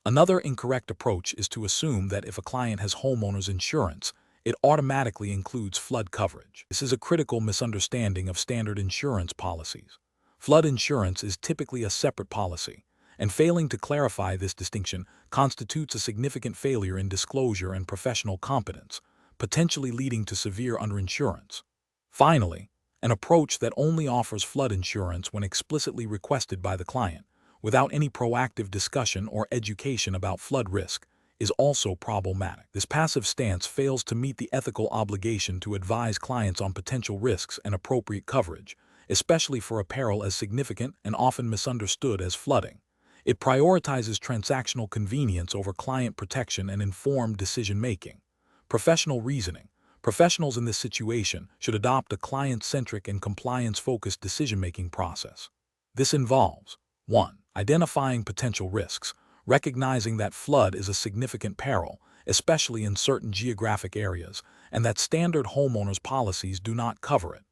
Another incorrect approach is to assume that if a client has homeowner's insurance, it automatically includes flood coverage. This is a critical misunderstanding of standard insurance policies. Flood insurance is typically a separate policy, and failing to clarify this distinction constitutes a significant failure in disclosure and professional competence, potentially leading to severe underinsurance. Finally, an approach that only offers flood insurance when explicitly requested by the client, without any proactive discussion or education about flood risk, is also problematic. This passive stance fails to meet the ethical obligation to advise clients on potential risks and appropriate coverage, especially for a peril as significant and often misunderstood as flooding. It prioritizes transactional convenience over client protection and informed decision-making. Professional reasoning. Professionals in this situation should adopt a client-centric and compliance-focused decision-making process. This involves 1. Identifying potential risks, recognizing that flood is a significant peril, especially in certain geographic areas, and that standard homeowners policies do not cover it.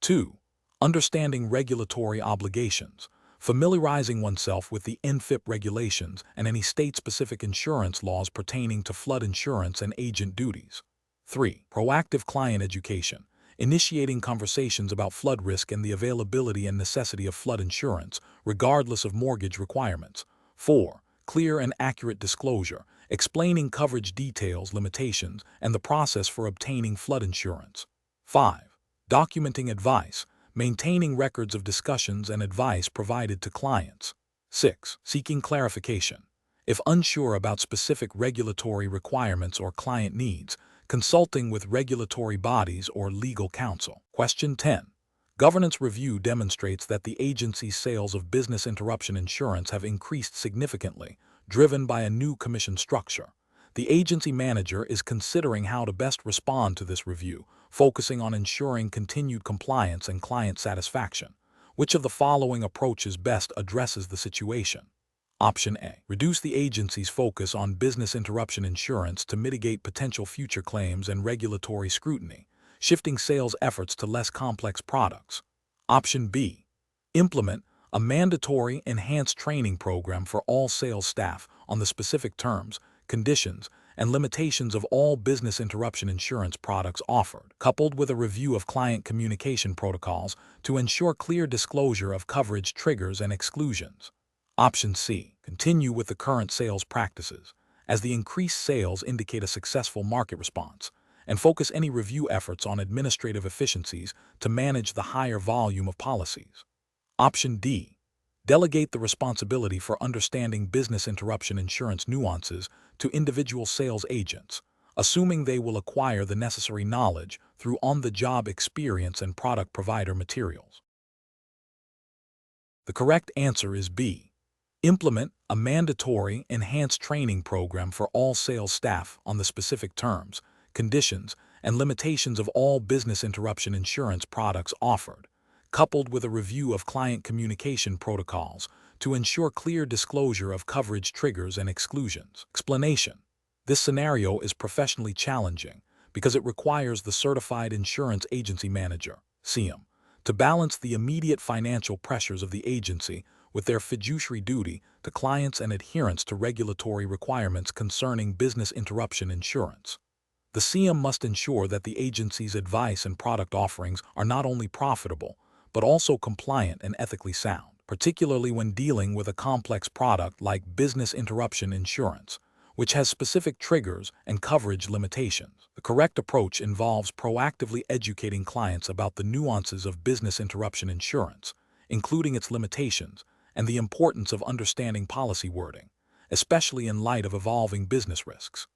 2. Understanding regulatory obligations, familiarizing oneself with the NFIP regulations and any state-specific insurance laws pertaining to flood insurance and agent duties. 3. Proactive client education, initiating conversations about flood risk and the availability and necessity of flood insurance, regardless of mortgage requirements. 4. Clear and accurate disclosure, explaining coverage details, limitations, and the process for obtaining flood insurance. 5. Documenting advice, maintaining records of discussions and advice provided to clients. 6. Seeking clarification. If unsure about specific regulatory requirements or client needs, consulting with regulatory bodies or legal counsel. Question 10. Governance review demonstrates that the agency's sales of business interruption insurance have increased significantly, driven by a new commission structure. The agency manager is considering how to best respond to this review, focusing on ensuring continued compliance and client satisfaction. Which of the following approaches best addresses the situation? Option A. Reduce the agency's focus on business interruption insurance to mitigate potential future claims and regulatory scrutiny, shifting sales efforts to less complex products. Option B. Implement a mandatory enhanced training program for all sales staff on the specific terms, conditions, and limitations of all business interruption insurance products offered, coupled with a review of client communication protocols to ensure clear disclosure of coverage triggers and exclusions. Option C. Continue with the current sales practices, as the increased sales indicate a successful market response, and focus any review efforts on administrative efficiencies to manage the higher volume of policies. Option D. Delegate the responsibility for understanding business interruption insurance nuances to individual sales agents, assuming they will acquire the necessary knowledge through on-the-job experience and product provider materials. The correct answer is B. Implement a mandatory enhanced training program for all sales staff on the specific terms, conditions, and limitations of all business interruption insurance products offered, coupled with a review of client communication protocols to ensure clear disclosure of coverage triggers and exclusions. Explanation: this scenario is professionally challenging because it requires the Certified Insurance Agency Manager, CIAM, to balance the immediate financial pressures of the agency with their fiduciary duty to clients and adherence to regulatory requirements concerning business interruption insurance. The CIAM must ensure that the agency's advice and product offerings are not only profitable, but also compliant and ethically sound, particularly when dealing with a complex product like business interruption insurance, which has specific triggers and coverage limitations. The correct approach involves proactively educating clients about the nuances of business interruption insurance, including its limitations, and the importance of understanding policy wording, especially in light of evolving business risks.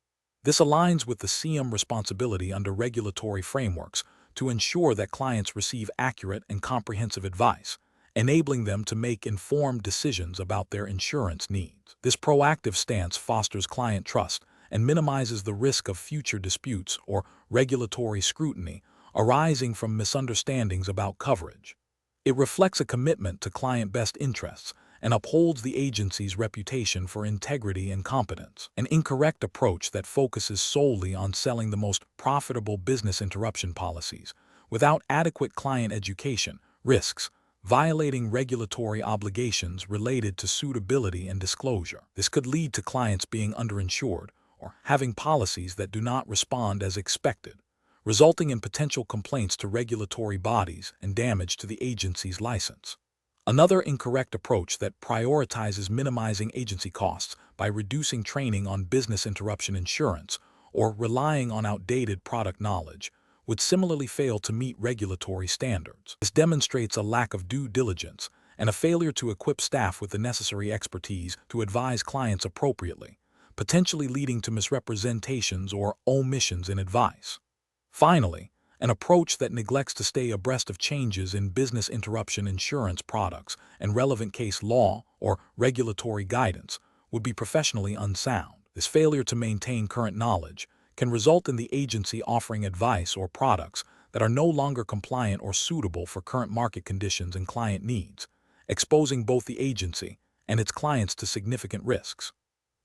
This aligns with the CIAM responsibility under regulatory frameworks to ensure that clients receive accurate and comprehensive advice, enabling them to make informed decisions about their insurance needs. This proactive stance fosters client trust and minimizes the risk of future disputes or regulatory scrutiny arising from misunderstandings about coverage. It reflects a commitment to client best interests and upholds the agency's reputation for integrity and competence. An incorrect approach that focuses solely on selling the most profitable business interruption policies without adequate client education risks violating regulatory obligations related to suitability and disclosure. This could lead to clients being underinsured or having policies that do not respond as expected, resulting in potential complaints to regulatory bodies and damage to the agency's license. Another incorrect approach that prioritizes minimizing agency costs by reducing training on business interruption insurance or relying on outdated product knowledge would similarly fail to meet regulatory standards. This demonstrates a lack of due diligence and a failure to equip staff with the necessary expertise to advise clients appropriately, potentially leading to misrepresentations or omissions in advice. Finally, an approach that neglects to stay abreast of changes in business interruption insurance products and relevant case law or regulatory guidance would be professionally unsound. This failure to maintain current knowledge can result in the agency offering advice or products that are no longer compliant or suitable for current market conditions and client needs, exposing both the agency and its clients to significant risks.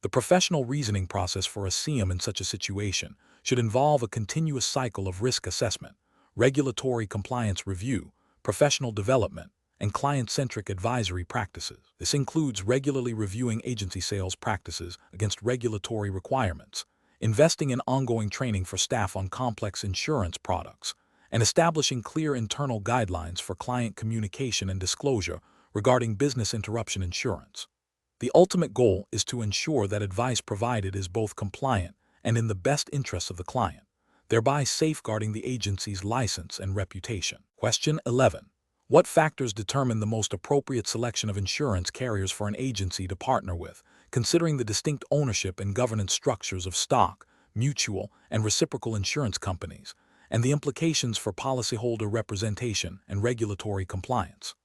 The professional reasoning process for a CIAM in such a situation should involve a continuous cycle of risk assessment, regulatory compliance review, professional development, and client-centric advisory practices. This includes regularly reviewing agency sales practices against regulatory requirements, investing in ongoing training for staff on complex insurance products, and establishing clear internal guidelines for client communication and disclosure regarding business interruption insurance. The ultimate goal is to ensure that advice provided is both compliant and in the best interests of the client, thereby safeguarding the agency's license and reputation. Question 11. What factors determine the most appropriate selection of insurance carriers for an agency to partner with, considering the distinct ownership and governance structures of stock, mutual, and reciprocal insurance companies, and the implications for policyholder representation and regulatory compliance?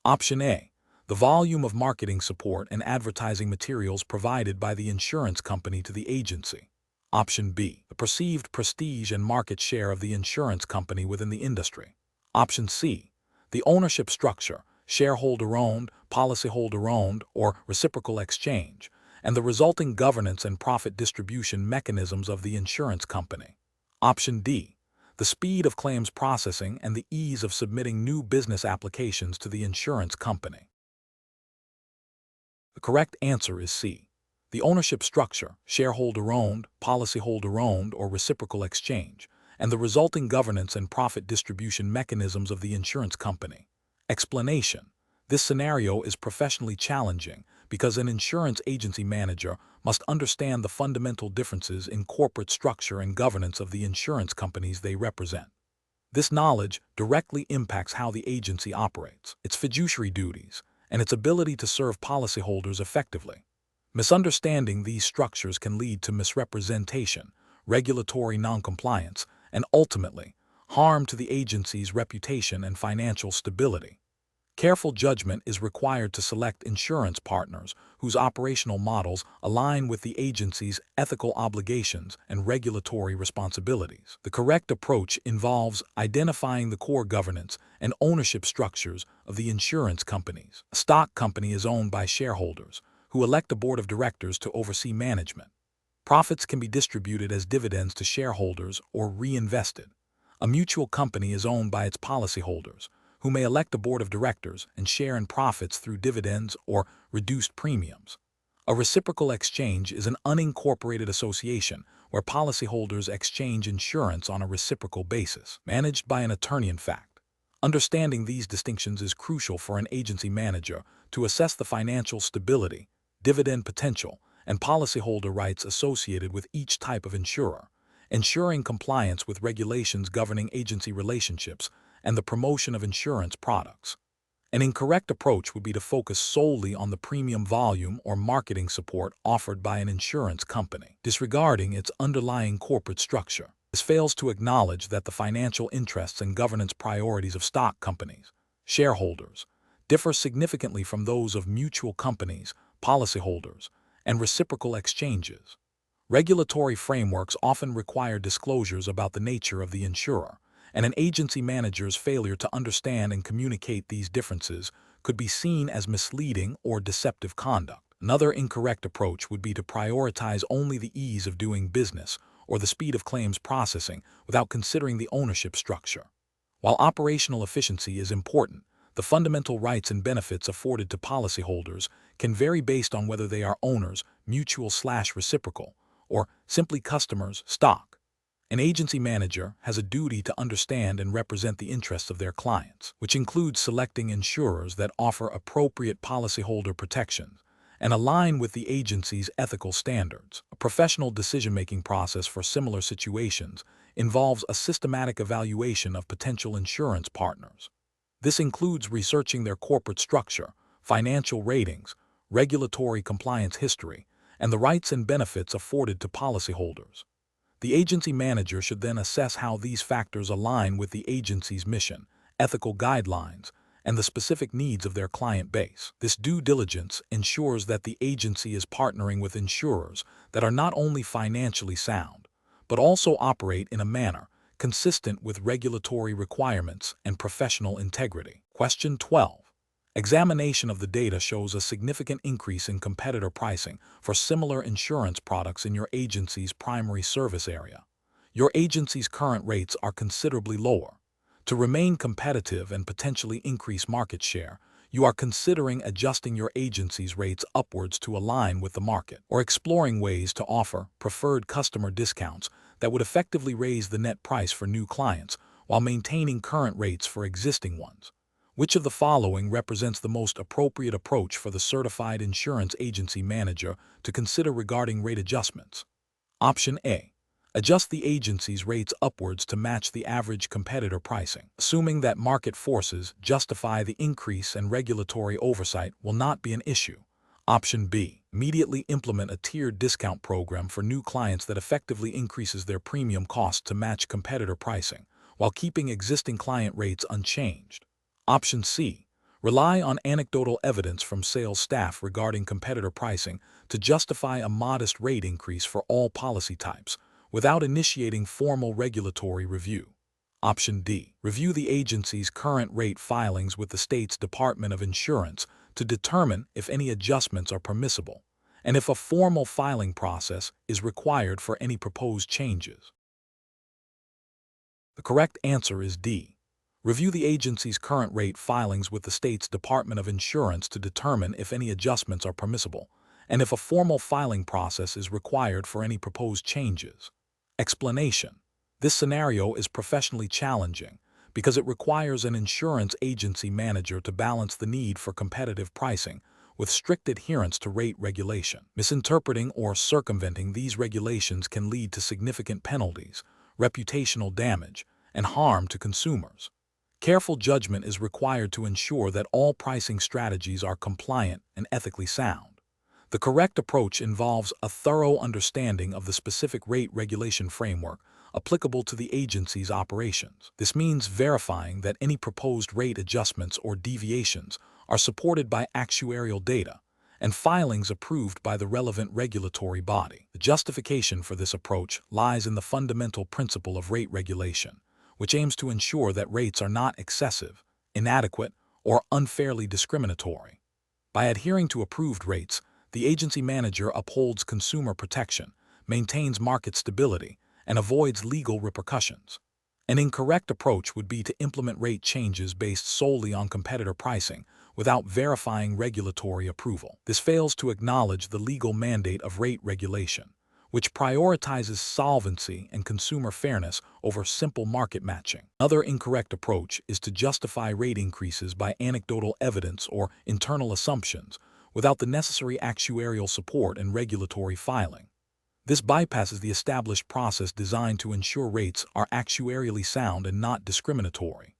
Option A. The volume of marketing support and advertising materials provided by the insurance company to the agency. Option B. The perceived prestige and market share of the insurance company within the industry. Option C. The ownership structure, shareholder-owned, policyholder-owned, or reciprocal exchange, and the resulting governance and profit distribution mechanisms of the insurance company. Option D. The speed of claims processing and the ease of submitting new business applications to the insurance company. The correct answer is C. The ownership structure, shareholder-owned, policyholder-owned, or reciprocal exchange, and the resulting governance and profit distribution mechanisms of the insurance company. Explanation: this scenario is professionally challenging because an insurance agency manager must understand the fundamental differences in corporate structure and governance of the insurance companies they represent. This knowledge directly impacts how the agency operates, its fiduciary duties, and its ability to serve policyholders effectively. Misunderstanding these structures can lead to misrepresentation, regulatory noncompliance, and ultimately, harm to the agency's reputation and financial stability. Careful judgment is required to select insurance partners whose operational models align with the agency's ethical obligations and regulatory responsibilities. The correct approach involves identifying the core governance and ownership structures of the insurance companies. A stock company is owned by shareholders, who elect a board of directors to oversee management. Profits can be distributed as dividends to shareholders or reinvested. A mutual company is owned by its policyholders, who may elect a board of directors and share in profits through dividends or reduced premiums. A reciprocal exchange is an unincorporated association where policyholders exchange insurance on a reciprocal basis, managed by an attorney-in-fact. Understanding these distinctions is crucial for an agency manager to assess the financial stability, dividend potential, and policyholder rights associated with each type of insurer, ensuring compliance with regulations governing agency relationships and the promotion of insurance products. An incorrect approach would be to focus solely on the premium volume or marketing support offered by an insurance company, disregarding its underlying corporate structure. This fails to acknowledge that the financial interests and governance priorities of stock companies, shareholders, differ significantly from those of mutual companies, policyholders, and reciprocal exchanges. Regulatory frameworks often require disclosures about the nature of the insurer, and an agency manager's failure to understand and communicate these differences could be seen as misleading or deceptive conduct. Another incorrect approach would be to prioritize only the ease of doing business or the speed of claims processing without considering the ownership structure. While operational efficiency is important, the fundamental rights and benefits afforded to policyholders can vary based on whether they are owners, mutual/reciprocal, or simply customers, stock. An agency manager has a duty to understand and represent the interests of their clients, which includes selecting insurers that offer appropriate policyholder protections and align with the agency's ethical standards. A professional decision-making process for similar situations involves a systematic evaluation of potential insurance partners. This includes researching their corporate structure, financial ratings, regulatory compliance history, and the rights and benefits afforded to policyholders. The agency manager should then assess how these factors align with the agency's mission, ethical guidelines, and the specific needs of their client base. This due diligence ensures that the agency is partnering with insurers that are not only financially sound, but also operate in a manner consistent with regulatory requirements and professional integrity. Question 12. Examination of the data shows a significant increase in competitor pricing for similar insurance products in your agency's primary service area. Your agency's current rates are considerably lower. To remain competitive and potentially increase market share, you are considering adjusting your agency's rates upwards to align with the market, or exploring ways to offer preferred customer discounts that would effectively raise the net price for new clients while maintaining current rates for existing ones. Which of the following represents the most appropriate approach for the certified insurance agency manager to consider regarding rate adjustments? Option A. Adjust the agency's rates upwards to match the average competitor pricing, assuming that market forces justify the increase and regulatory oversight will not be an issue. Option B. Immediately implement a tiered discount program for new clients that effectively increases their premium cost to match competitor pricing, while keeping existing client rates unchanged. Option C. Rely on anecdotal evidence from sales staff regarding competitor pricing to justify a modest rate increase for all policy types, without initiating formal regulatory review. Option D. Review the agency's current rate filings with the state's Department of Insurance to determine if any adjustments are permissible, and if a formal filing process is required for any proposed changes. The correct answer is D. Review the agency's current rate filings with the state's Department of Insurance to determine if any adjustments are permissible, and if a formal filing process is required for any proposed changes. Explanation. This scenario is professionally challenging because it requires an insurance agency manager to balance the need for competitive pricing with strict adherence to rate regulation. Misinterpreting or circumventing these regulations can lead to significant penalties, reputational damage, and harm to consumers. Careful judgment is required to ensure that all pricing strategies are compliant and ethically sound. The correct approach involves a thorough understanding of the specific rate regulation framework, applicable to the agency's operations. This means verifying that any proposed rate adjustments or deviations are supported by actuarial data and filings approved by the relevant regulatory body. The justification for this approach lies in the fundamental principle of rate regulation, which aims to ensure that rates are not excessive, inadequate, or unfairly discriminatory. By adhering to approved rates, the agency manager upholds consumer protection, maintains market stability, and avoids legal repercussions. An incorrect approach would be to implement rate changes based solely on competitor pricing without verifying regulatory approval. This fails to acknowledge the legal mandate of rate regulation, which prioritizes solvency and consumer fairness over simple market matching. Another incorrect approach is to justify rate increases by anecdotal evidence or internal assumptions without the necessary actuarial support and regulatory filing. This bypasses the established process designed to ensure rates are actuarially sound and not discriminatory.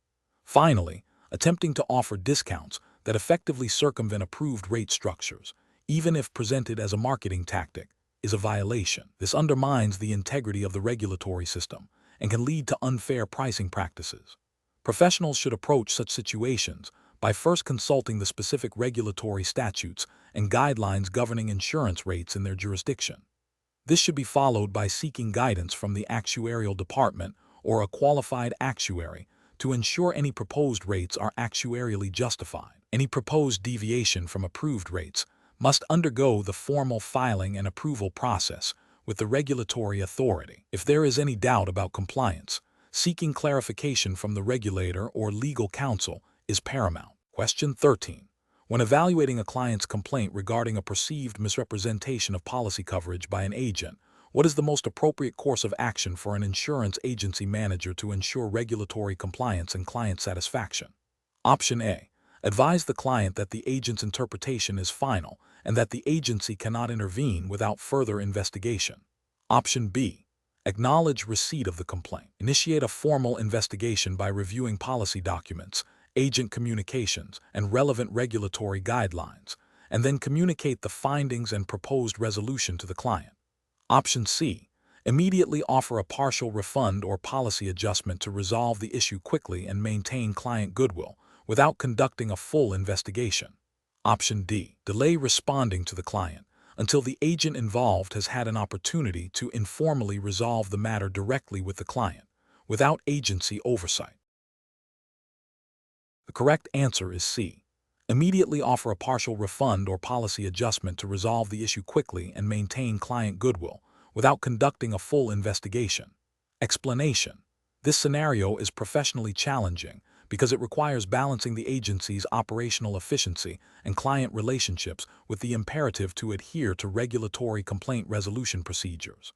Finally, attempting to offer discounts that effectively circumvent approved rate structures, even if presented as a marketing tactic, is a violation. This undermines the integrity of the regulatory system and can lead to unfair pricing practices. Professionals should approach such situations by first consulting the specific regulatory statutes and guidelines governing insurance rates in their jurisdiction. This should be followed by seeking guidance from the actuarial department or a qualified actuary to ensure any proposed rates are actuarially justified. Any proposed deviation from approved rates must undergo the formal filing and approval process with the regulatory authority. If there is any doubt about compliance, seeking clarification from the regulator or legal counsel is paramount. Question 13. When evaluating a client's complaint regarding a perceived misrepresentation of policy coverage by an agent, what is the most appropriate course of action for an insurance agency manager to ensure regulatory compliance and client satisfaction? Option A. Advise the client that the agent's interpretation is final and that the agency cannot intervene without further investigation. Option B. Acknowledge receipt of the complaint. Initiate a formal investigation by reviewing policy documents, agent communications, and relevant regulatory guidelines, and then communicate the findings and proposed resolution to the client. Option C. Immediately offer a partial refund or policy adjustment to resolve the issue quickly and maintain client goodwill without conducting a full investigation. Option D. Delay responding to the client until the agent involved has had an opportunity to informally resolve the matter directly with the client, without agency oversight. The correct answer is C. Immediately offer a partial refund or policy adjustment to resolve the issue quickly and maintain client goodwill without conducting a full investigation. Explanation: this scenario is professionally challenging because it requires balancing the agency's operational efficiency and client relationships with the imperative to adhere to regulatory complaint resolution procedures.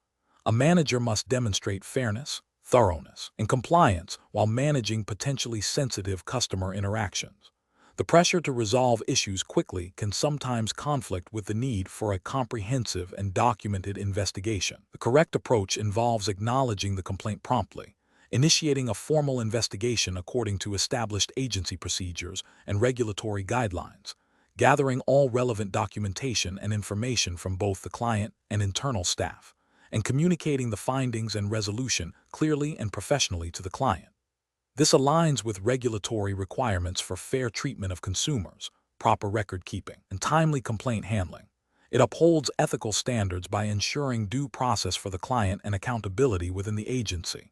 A manager must demonstrate fairness, thoroughness, and compliance while managing potentially sensitive customer interactions. The pressure to resolve issues quickly can sometimes conflict with the need for a comprehensive and documented investigation. The correct approach involves acknowledging the complaint promptly, initiating a formal investigation according to established agency procedures and regulatory guidelines, gathering all relevant documentation and information from both the client and internal staff, and communicating the findings and resolution clearly and professionally to the client. This aligns with regulatory requirements for fair treatment of consumers, proper record keeping, and timely complaint handling. It upholds ethical standards by ensuring due process for the client and accountability within the agency.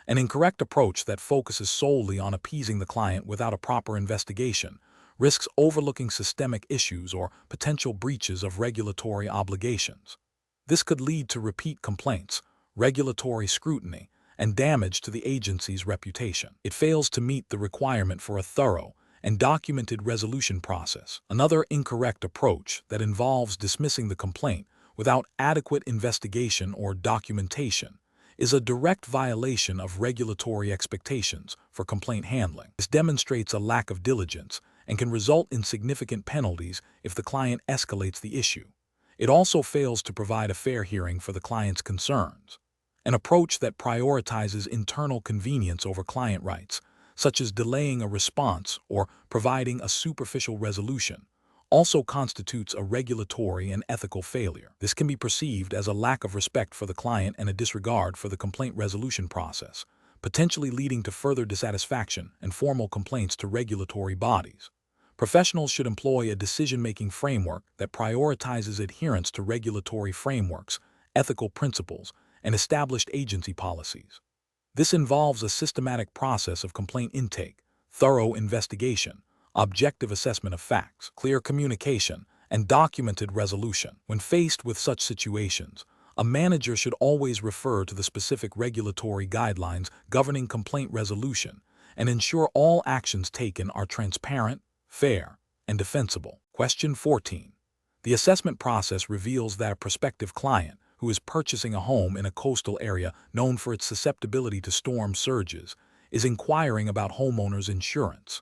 An incorrect approach that focuses solely on appeasing the client without a proper investigation risks overlooking systemic issues or potential breaches of regulatory obligations. This could lead to repeat complaints, regulatory scrutiny, and damage to the agency's reputation. It fails to meet the requirement for a thorough and documented resolution process. Another incorrect approach that involves dismissing the complaint without adequate investigation or documentation is a direct violation of regulatory expectations for complaint handling. This demonstrates a lack of diligence and can result in significant penalties if the client escalates the issue. It also fails to provide a fair hearing for the client's concerns. An approach that prioritizes internal convenience over client rights, such as delaying a response or providing a superficial resolution, also constitutes a regulatory and ethical failure. This can be perceived as a lack of respect for the client and a disregard for the complaint resolution process, potentially leading to further dissatisfaction and formal complaints to regulatory bodies. Professionals should employ a decision-making framework that prioritizes adherence to regulatory frameworks, ethical principles, and established agency policies. This involves a systematic process of complaint intake, thorough investigation, objective assessment of facts, clear communication, and documented resolution. When faced with such situations, a manager should always refer to the specific regulatory guidelines governing complaint resolution and ensure all actions taken are transparent, fair, and defensible. Question 14. The assessment process reveals that a prospective client who is purchasing a home in a coastal area known for its susceptibility to storm surges is inquiring about homeowners insurance.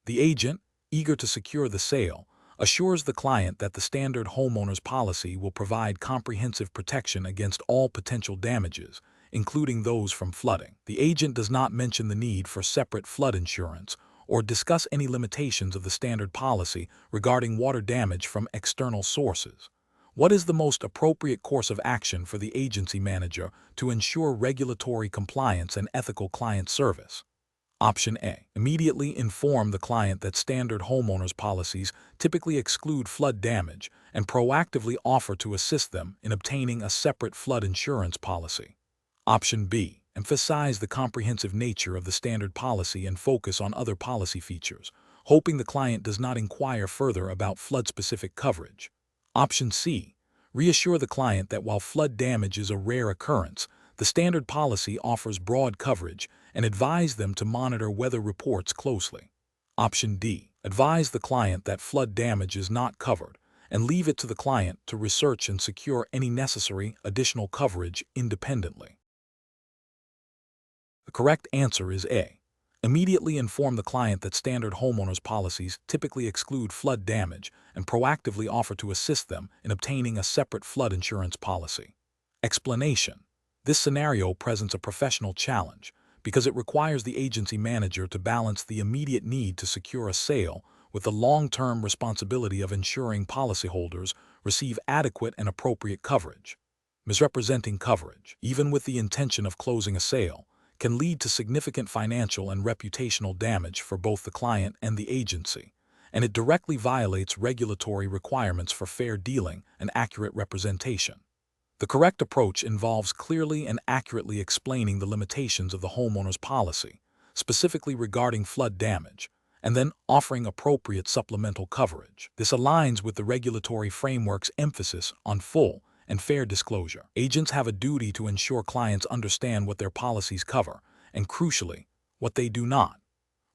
The agent, eager to secure the sale, assures the client that the standard homeowners policy will provide comprehensive protection against all potential damages, including those from flooding. The agent does not mention the need for separate flood insurance or discuss any limitations of the standard policy regarding water damage from external sources. What is the most appropriate course of action for the agency manager to ensure regulatory compliance and ethical client service? Option A. Immediately inform the client that standard homeowners policies typically exclude flood damage and proactively offer to assist them in obtaining a separate flood insurance policy. Option B. Emphasize the comprehensive nature of the standard policy and focus on other policy features, hoping the client does not inquire further about flood-specific coverage. Option C. Reassure the client that while flood damage is a rare occurrence, the standard policy offers broad coverage and advise them to monitor weather reports closely. Option D. Advise the client that flood damage is not covered and leave it to the client to research and secure any necessary additional coverage independently. The correct answer is A. Immediately inform the client that standard homeowners policies typically exclude flood damage and proactively offer to assist them in obtaining a separate flood insurance policy. Explanation. This scenario presents a professional challenge because it requires the agency manager to balance the immediate need to secure a sale with the long-term responsibility of ensuring policyholders receive adequate and appropriate coverage. Misrepresenting coverage, even with the intention of closing a sale, can lead to significant financial and reputational damage for both the client and the agency, and it directly violates regulatory requirements for fair dealing and accurate representation. The correct approach involves clearly and accurately explaining the limitations of the homeowner's policy, specifically regarding flood damage, and then offering appropriate supplemental coverage. This aligns with the regulatory framework's emphasis on full and fair disclosure. Agents have a duty to ensure clients understand what their policies cover, and crucially, what they do not.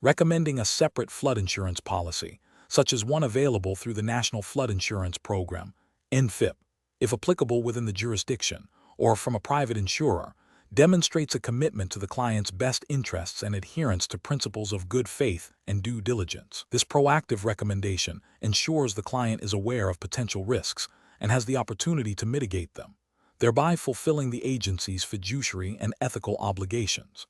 Recommending a separate flood insurance policy, such as one available through the National Flood Insurance Program, NFIP, if applicable within the jurisdiction, or from a private insurer, demonstrates a commitment to the client's best interests and adherence to principles of good faith and due diligence. This proactive recommendation ensures the client is aware of potential risks and has the opportunity to mitigate them, thereby fulfilling the agency's fiduciary and ethical obligations.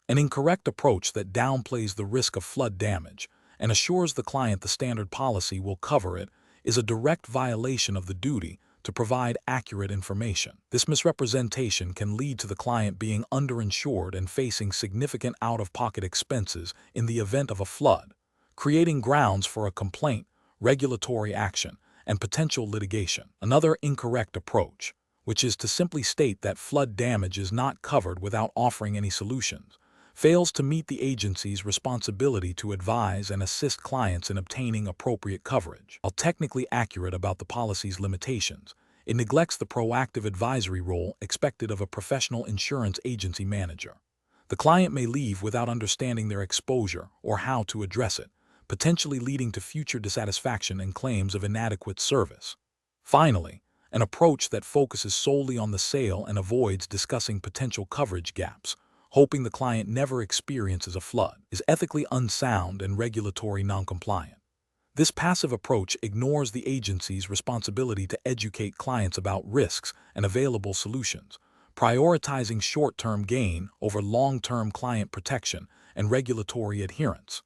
An incorrect approach that downplays the risk of flood damage and assures the client the standard policy will cover it is a direct violation of the duty to provide accurate information. This misrepresentation can lead to the client being underinsured and facing significant out-of-pocket expenses in the event of a flood, creating grounds for a complaint, regulatory action, and potential litigation. Another incorrect approach, which is to simply state that flood damage is not covered without offering any solutions, fails to meet the agency's responsibility to advise and assist clients in obtaining appropriate coverage. While technically accurate about the policy's limitations, it neglects the proactive advisory role expected of a professional insurance agency manager. The client may leave without understanding their exposure or how to address it, potentially leading to future dissatisfaction and claims of inadequate service. Finally, an approach that focuses solely on the sale and avoids discussing potential coverage gaps, hoping the client never experiences a flood, is ethically unsound and regulatory noncompliant. This passive approach ignores the agency's responsibility to educate clients about risks and available solutions, prioritizing short-term gain over long-term client protection and regulatory adherence.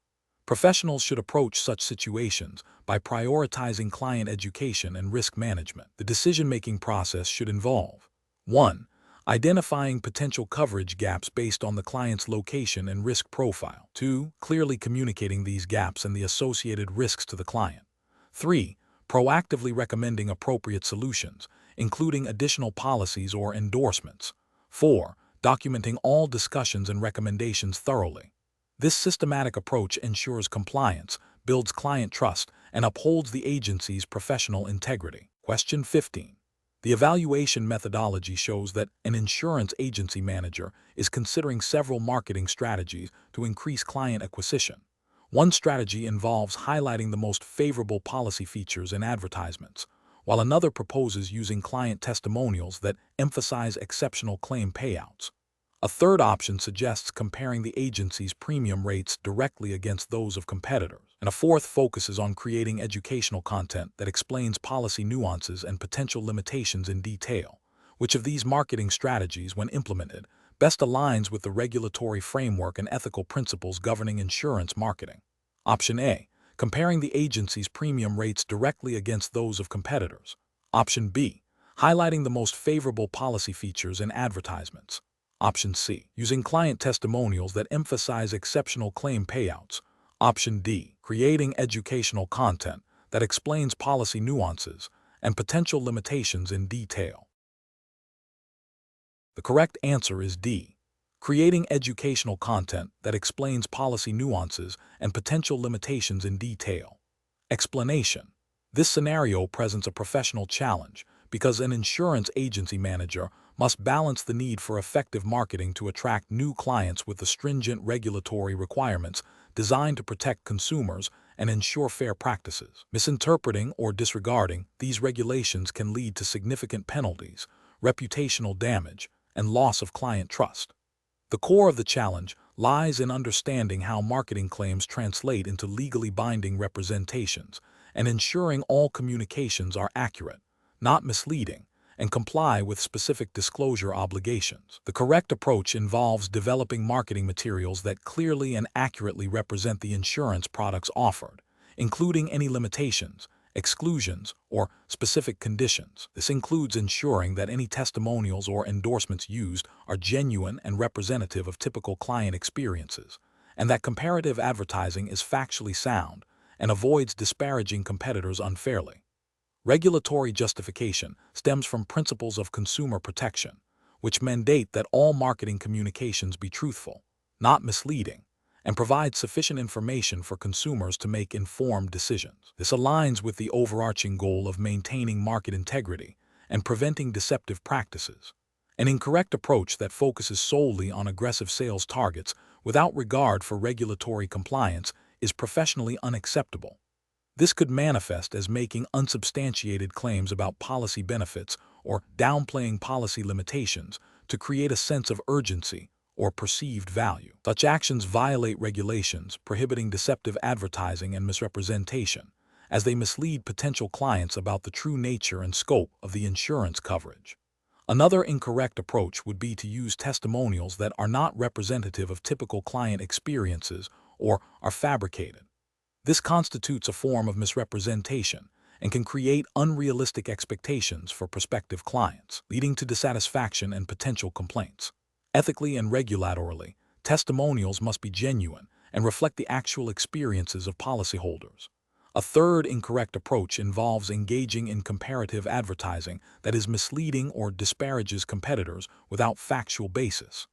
Professionals should approach such situations by prioritizing client education and risk management. The decision-making process should involve 1. Identifying potential coverage gaps based on the client's location and risk profile. 2. Clearly communicating these gaps and the associated risks to the client. 3. Proactively recommending appropriate solutions, including additional policies or endorsements. 4. Documenting all discussions and recommendations thoroughly. This systematic approach ensures compliance, builds client trust, and upholds the agency's professional integrity. Question 15. The evaluation methodology shows that an insurance agency manager is considering several marketing strategies to increase client acquisition. One strategy involves highlighting the most favorable policy features in advertisements, while another proposes using client testimonials that emphasize exceptional claim payouts. A third option suggests comparing the agency's premium rates directly against those of competitors, and a fourth focuses on creating educational content that explains policy nuances and potential limitations in detail. Which of these marketing strategies, when implemented, best aligns with the regulatory framework and ethical principles governing insurance marketing? Option A. Comparing the agency's premium rates directly against those of competitors. Option B. Highlighting the most favorable policy features in advertisements. Option C. Using client testimonials that emphasize exceptional claim payouts. Option D. Creating educational content that explains policy nuances and potential limitations in detail. The correct answer is D. Creating educational content that explains policy nuances and potential limitations in detail. Explanation. This scenario presents a professional challenge because an insurance agency manager must balance the need for effective marketing to attract new clients with the stringent regulatory requirements designed to protect consumers and ensure fair practices. Misinterpreting or disregarding these regulations can lead to significant penalties, reputational damage, and loss of client trust. The core of the challenge lies in understanding how marketing claims translate into legally binding representations and ensuring all communications are accurate, not misleading, and comply with specific disclosure obligations. The correct approach involves developing marketing materials that clearly and accurately represent the insurance products offered, including any limitations, exclusions, or specific conditions. This includes ensuring that any testimonials or endorsements used are genuine and representative of typical client experiences, and that comparative advertising is factually sound and avoids disparaging competitors unfairly. Regulatory justification stems from principles of consumer protection, which mandate that all marketing communications be truthful, not misleading, and provide sufficient information for consumers to make informed decisions. This aligns with the overarching goal of maintaining market integrity and preventing deceptive practices. An incorrect approach that focuses solely on aggressive sales targets without regard for regulatory compliance is professionally unacceptable. This could manifest as making unsubstantiated claims about policy benefits or downplaying policy limitations to create a sense of urgency or perceived value. Such actions violate regulations prohibiting deceptive advertising and misrepresentation, as they mislead potential clients about the true nature and scope of the insurance coverage. Another incorrect approach would be to use testimonials that are not representative of typical client experiences or are fabricated. This constitutes a form of misrepresentation and can create unrealistic expectations for prospective clients, leading to dissatisfaction and potential complaints. Ethically and regulatorily, testimonials must be genuine and reflect the actual experiences of policyholders. A third incorrect approach involves engaging in comparative advertising that is misleading or disparages competitors without factual basis.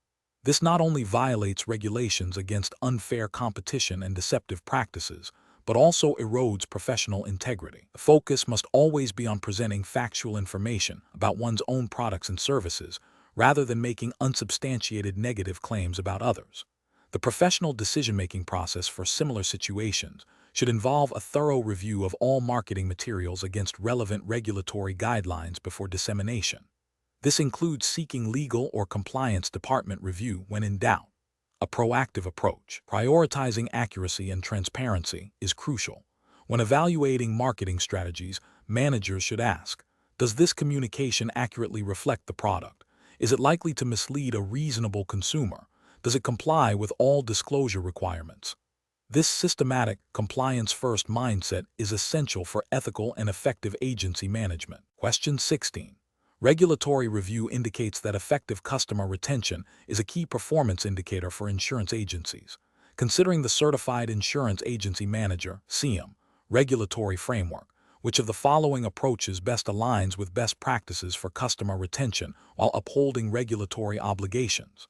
This not only violates regulations against unfair competition and deceptive practices, but also erodes professional integrity. The focus must always be on presenting factual information about one's own products and services, rather than making unsubstantiated negative claims about others. The professional decision-making process for similar situations should involve a thorough review of all marketing materials against relevant regulatory guidelines before dissemination. This includes seeking legal or compliance department review when in doubt. A proactive approach, prioritizing accuracy and transparency, is crucial. When evaluating marketing strategies, managers should ask, does this communication accurately reflect the product? Is it likely to mislead a reasonable consumer? Does it comply with all disclosure requirements? This systematic, compliance-first mindset is essential for ethical and effective agency management. Question 16. Regulatory review indicates that effective customer retention is a key performance indicator for insurance agencies. Considering the Certified Insurance Agency Manager (CIAM) regulatory framework, which of the following approaches best aligns with best practices for customer retention while upholding regulatory obligations?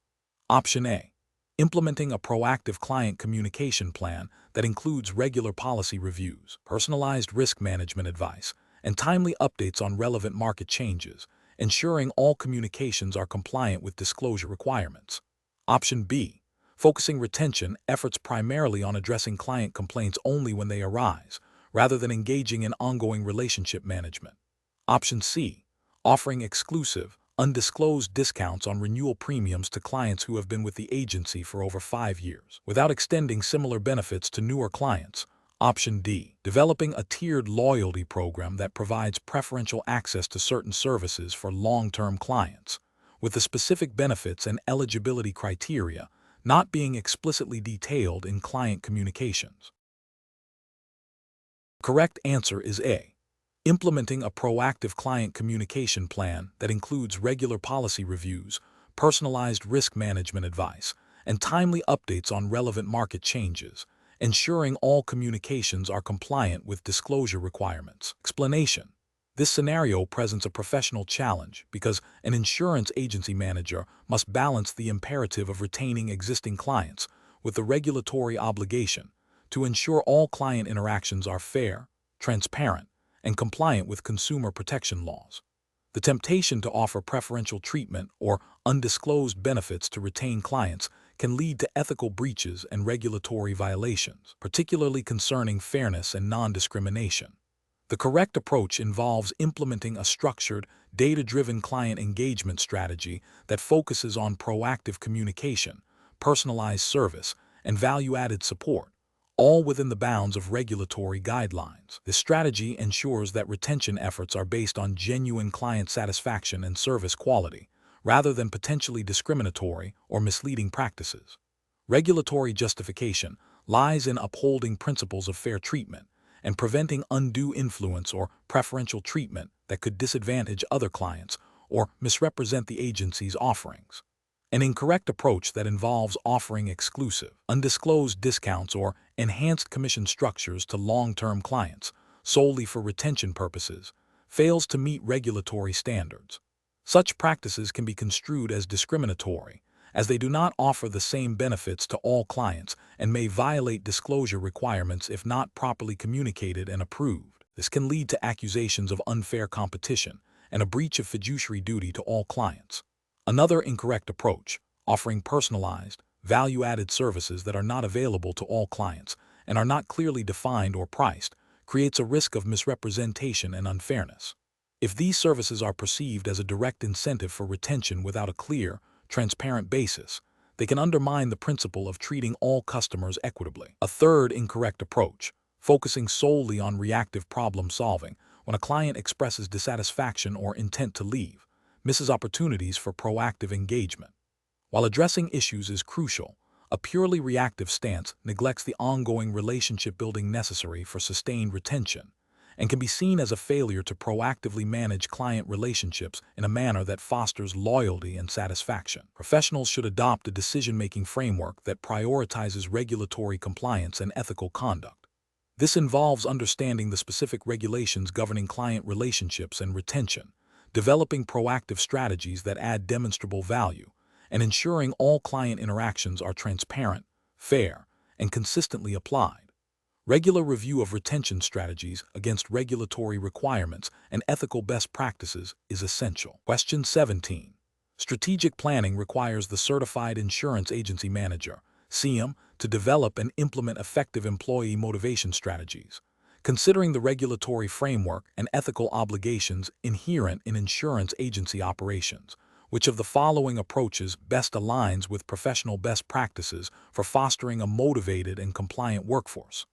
Option A. Implementing a proactive client communication plan that includes regular policy reviews, personalized risk management advice, and timely updates on relevant market changes, ensuring all communications are compliant with disclosure requirements. Option B. Focusing retention efforts primarily on addressing client complaints only when they arise, rather than engaging in ongoing relationship management. Option C. Offering exclusive, undisclosed discounts on renewal premiums to clients who have been with the agency for over 5 years, without extending similar benefits to newer clients. Option D. Developing a tiered loyalty program that provides preferential access to certain services for long-term clients, with the specific benefits and eligibility criteria not being explicitly detailed in client communications. The correct answer is A. Implementing a proactive client communication plan that includes regular policy reviews, personalized risk management advice, and timely updates on relevant market changes, ensuring all communications are compliant with disclosure requirements. Explanation. This scenario presents a professional challenge because an insurance agency manager must balance the imperative of retaining existing clients with the regulatory obligation to ensure all client interactions are fair, transparent, and compliant with consumer protection laws. The temptation to offer preferential treatment or undisclosed benefits to retain clients can lead to ethical breaches and regulatory violations, particularly concerning fairness and non-discrimination. The correct approach involves implementing a structured, data-driven client engagement strategy that focuses on proactive communication, personalized service, and value-added support, all within the bounds of regulatory guidelines. This strategy ensures that retention efforts are based on genuine client satisfaction and service quality, rather than potentially discriminatory or misleading practices. Regulatory justification lies in upholding principles of fair treatment and preventing undue influence or preferential treatment that could disadvantage other clients or misrepresent the agency's offerings. An incorrect approach that involves offering exclusive, undisclosed discounts or enhanced commission structures to long-term clients solely for retention purposes fails to meet regulatory standards. Such practices can be construed as discriminatory, as they do not offer the same benefits to all clients and may violate disclosure requirements if not properly communicated and approved. This can lead to accusations of unfair competition and a breach of fiduciary duty to all clients. Another incorrect approach, offering personalized, value-added services that are not available to all clients and are not clearly defined or priced, creates a risk of misrepresentation and unfairness. If these services are perceived as a direct incentive for retention without a clear, transparent basis, they can undermine the principle of treating all customers equitably. A third incorrect approach, focusing solely on reactive problem solving when a client expresses dissatisfaction or intent to leave, misses opportunities for proactive engagement. While addressing issues is crucial, a purely reactive stance neglects the ongoing relationship building necessary for sustained retention and can be seen as a failure to proactively manage client relationships in a manner that fosters loyalty and satisfaction. Professionals should adopt a decision-making framework that prioritizes regulatory compliance and ethical conduct. This involves understanding the specific regulations governing client relationships and retention, developing proactive strategies that add demonstrable value, and ensuring all client interactions are transparent, fair, and consistently applied. Regular review of retention strategies against regulatory requirements and ethical best practices is essential. Question 17. Strategic planning requires the Certified Insurance Agency Manager, CIAM, to develop and implement effective employee motivation strategies. Considering the regulatory framework and ethical obligations inherent in insurance agency operations, which of the following approaches best aligns with professional best practices for fostering a motivated and compliant workforce?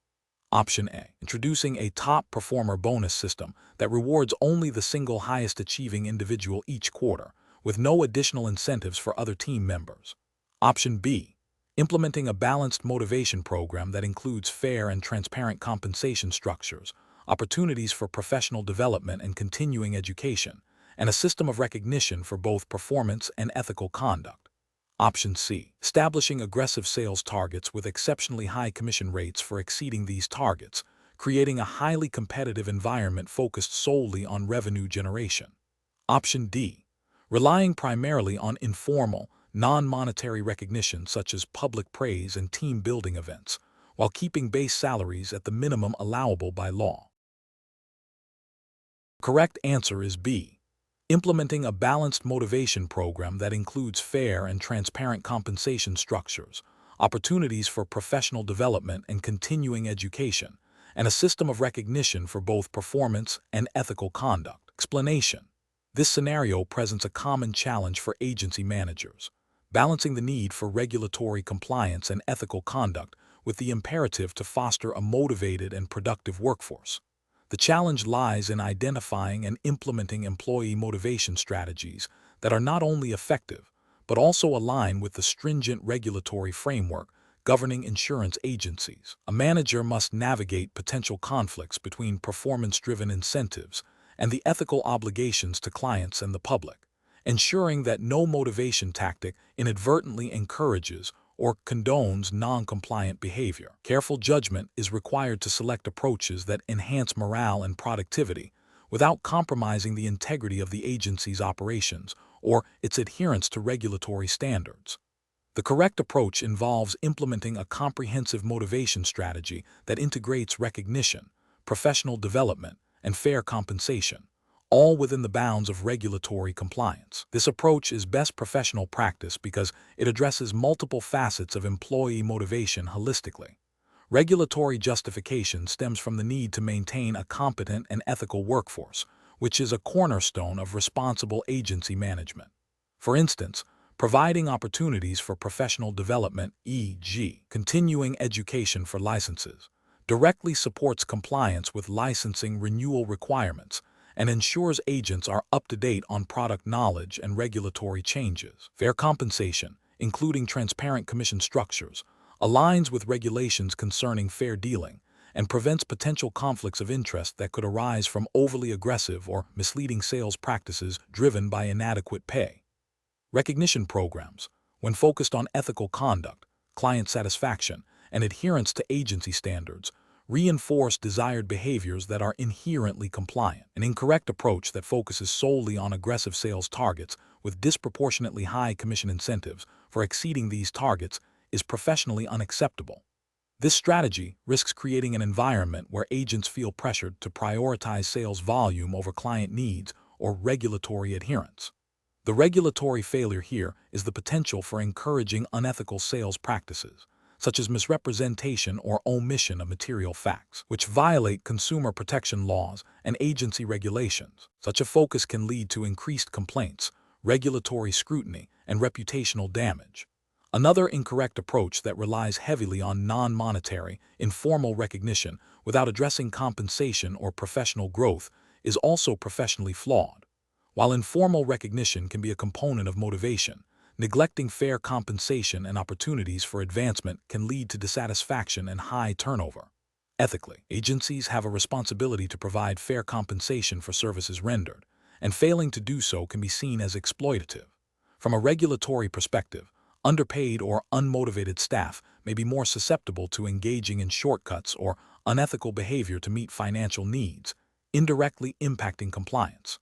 Option A. Introducing a top performer bonus system that rewards only the single highest achieving individual each quarter, with no additional incentives for other team members. Option B. Implementing a balanced motivation program that includes fair and transparent compensation structures, opportunities for professional development and continuing education, and a system of recognition for both performance and ethical conduct. Option C. Establishing aggressive sales targets with exceptionally high commission rates for exceeding these targets, creating a highly competitive environment focused solely on revenue generation. Option D. Relying primarily on informal, non-monetary recognition such as public praise and team-building events, while keeping base salaries at the minimum allowable by law. Correct answer is B. Implementing a balanced motivation program that includes fair and transparent compensation structures, opportunities for professional development and continuing education, and a system of recognition for both performance and ethical conduct. Explanation. This scenario presents a common challenge for agency managers, balancing the need for regulatory compliance and ethical conduct with the imperative to foster a motivated and productive workforce. The challenge lies in identifying and implementing employee motivation strategies that are not only effective, but also align with the stringent regulatory framework governing insurance agencies. A manager must navigate potential conflicts between performance-driven incentives and the ethical obligations to clients and the public, ensuring that no motivation tactic inadvertently encourages or condones non-compliant behavior. Careful judgment is required to select approaches that enhance morale and productivity without compromising the integrity of the agency's operations or its adherence to regulatory standards. The correct approach involves implementing a comprehensive motivation strategy that integrates recognition, professional development, and fair compensation, all within the bounds of regulatory compliance. This approach is best professional practice because it addresses multiple facets of employee motivation holistically. Regulatory justification stems from the need to maintain a competent and ethical workforce, which is a cornerstone of responsible agency management. For instance, providing opportunities for professional development, e.g., continuing education for licenses, directly supports compliance with licensing renewal requirements and ensures agents are up to date on product knowledge and regulatory changes. Fair compensation, including transparent commission structures, aligns with regulations concerning fair dealing and prevents potential conflicts of interest that could arise from overly aggressive or misleading sales practices driven by inadequate pay. Recognition programs, when focused on ethical conduct, client satisfaction, and adherence to agency standards, reinforce desired behaviors that are inherently compliant. An incorrect approach that focuses solely on aggressive sales targets with disproportionately high commission incentives for exceeding these targets is professionally unacceptable. This strategy risks creating an environment where agents feel pressured to prioritize sales volume over client needs or regulatory adherence. The regulatory failure here is the potential for encouraging unethical sales practices, such as misrepresentation or omission of material facts, which violate consumer protection laws and agency regulations. Such a focus can lead to increased complaints, regulatory scrutiny, and reputational damage. Another incorrect approach that relies heavily on non-monetary, informal recognition without addressing compensation or professional growth is also professionally flawed. While informal recognition can be a component of motivation, neglecting fair compensation and opportunities for advancement can lead to dissatisfaction and high turnover. Ethically, agencies have a responsibility to provide fair compensation for services rendered, and failing to do so can be seen as exploitative. From a regulatory perspective, underpaid or unmotivated staff may be more susceptible to engaging in shortcuts or unethical behavior to meet financial needs, indirectly impacting compliance.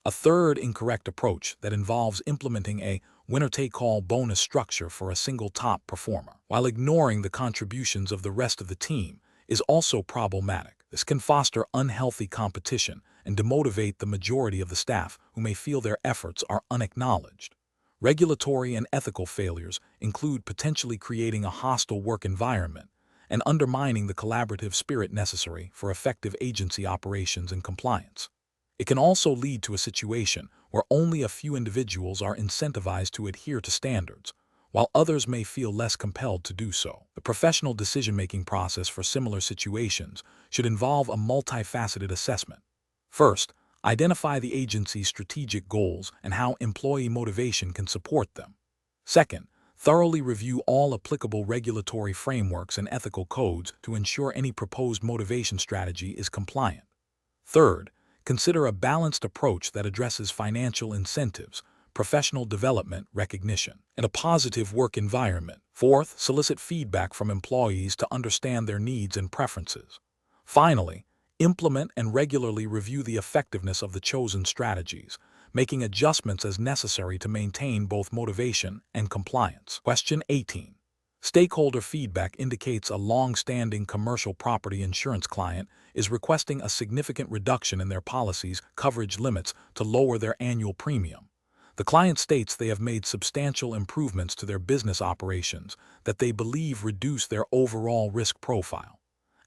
A third incorrect approach that involves implementing a winner-take-all bonus structure for a single top performer, while ignoring the contributions of the rest of the team, is also problematic. This can foster unhealthy competition and demotivate the majority of the staff who may feel their efforts are unacknowledged. Regulatory and ethical failures include potentially creating a hostile work environment and undermining the collaborative spirit necessary for effective agency operations and compliance. It can also lead to a situation where only a few individuals are incentivized to adhere to standards, while others may feel less compelled to do so. The professional decision-making process for similar situations should involve a multifaceted assessment. First, identify the agency's strategic goals and how employee motivation can support them. Second, Thoroughly review all applicable regulatory frameworks and ethical codes to ensure any proposed motivation strategy is compliant. Third, consider a balanced approach that addresses financial incentives, professional development, recognition, and a positive work environment. Fourth, solicit feedback from employees to understand their needs and preferences. Finally, implement and regularly review the effectiveness of the chosen strategies, making adjustments as necessary to maintain both motivation and compliance. Question 18. Stakeholder feedback indicates a long-standing commercial property insurance client is requesting a significant reduction in their policy's coverage limits to lower their annual premium. The client states they have made substantial improvements to their business operations that they believe reduce their overall risk profile.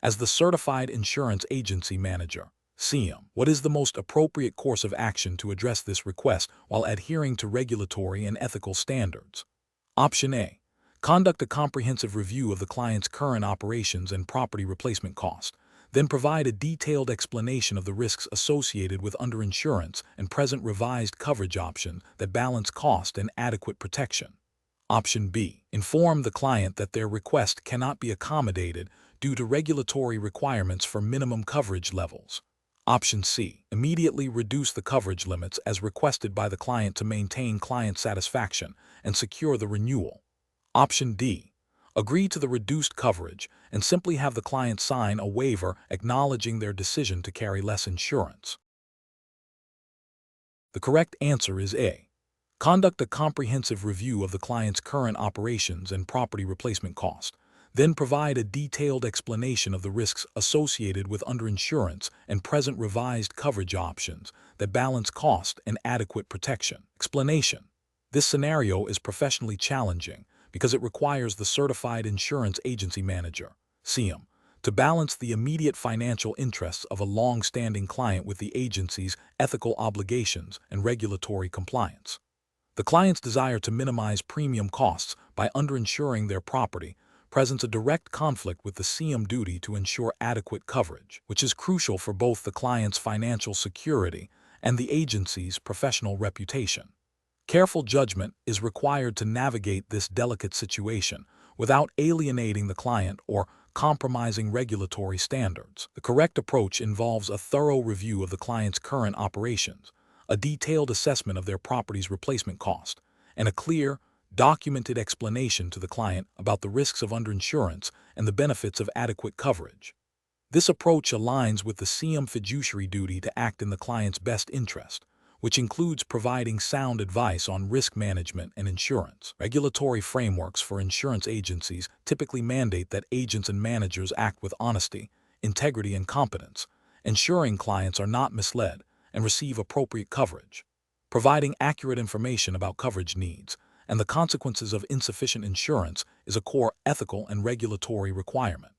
As the Certified Insurance Agency Manager, CIAM, what is the most appropriate course of action to address this request while adhering to regulatory and ethical standards? Option A. Conduct a comprehensive review of the client's current operations and property replacement cost, then provide a detailed explanation of the risks associated with underinsurance and present revised coverage options that balance cost and adequate protection. Option B. Inform the client that their request cannot be accommodated due to regulatory requirements for minimum coverage levels. Option C. Immediately reduce the coverage limits as requested by the client to maintain client satisfaction and secure the renewal. Option D. Agree to the reduced coverage and simply have the client sign a waiver acknowledging their decision to carry less insurance. The correct answer is A. Conduct a comprehensive review of the client's current operations and property replacement cost, then provide a detailed explanation of the risks associated with underinsurance and present revised coverage options that balance cost and adequate protection. Explanation. This scenario is professionally challenging because it requires the Certified Insurance Agency Manager, CIAM, to balance the immediate financial interests of a long-standing client with the agency's ethical obligations and regulatory compliance. The client's desire to minimize premium costs by underinsuring their property presents a direct conflict with the CIAM duty to ensure adequate coverage, which is crucial for both the client's financial security and the agency's professional reputation. Careful judgment is required to navigate this delicate situation without alienating the client or compromising regulatory standards. The correct approach involves a thorough review of the client's current operations, a detailed assessment of their property's replacement cost, and a clear, documented explanation to the client about the risks of underinsurance and the benefits of adequate coverage. This approach aligns with the CIAM fiduciary duty to act in the client's best interest, which includes providing sound advice on risk management and insurance. Regulatory frameworks for insurance agencies typically mandate that agents and managers act with honesty, integrity, and competence, ensuring clients are not misled and receive appropriate coverage. Providing accurate information about coverage needs and the consequences of insufficient insurance is a core ethical and regulatory requirement.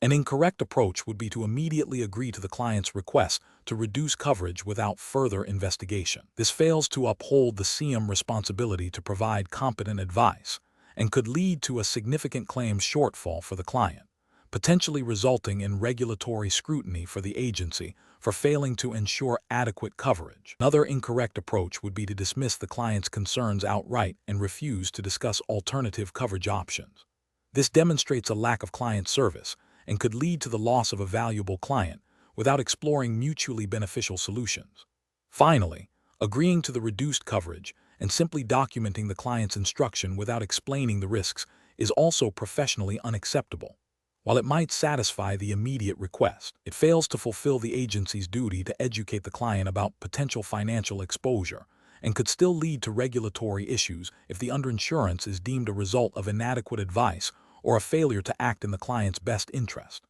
An incorrect approach would be to immediately agree to the client's request to reduce coverage without further investigation. This fails to uphold the CIAM responsibility to provide competent advice and could lead to a significant claims shortfall for the client, potentially resulting in regulatory scrutiny for the agency for failing to ensure adequate coverage. Another incorrect approach would be to dismiss the client's concerns outright and refuse to discuss alternative coverage options. This demonstrates a lack of client service and could lead to the loss of a valuable client without exploring mutually beneficial solutions. Finally, agreeing to the reduced coverage and simply documenting the client's instruction without explaining the risks is also professionally unacceptable. While it might satisfy the immediate request, it fails to fulfill the agency's duty to educate the client about potential financial exposure and could still lead to regulatory issues if the underinsurance is deemed a result of inadequate advice or a failure to act in the client's best interest.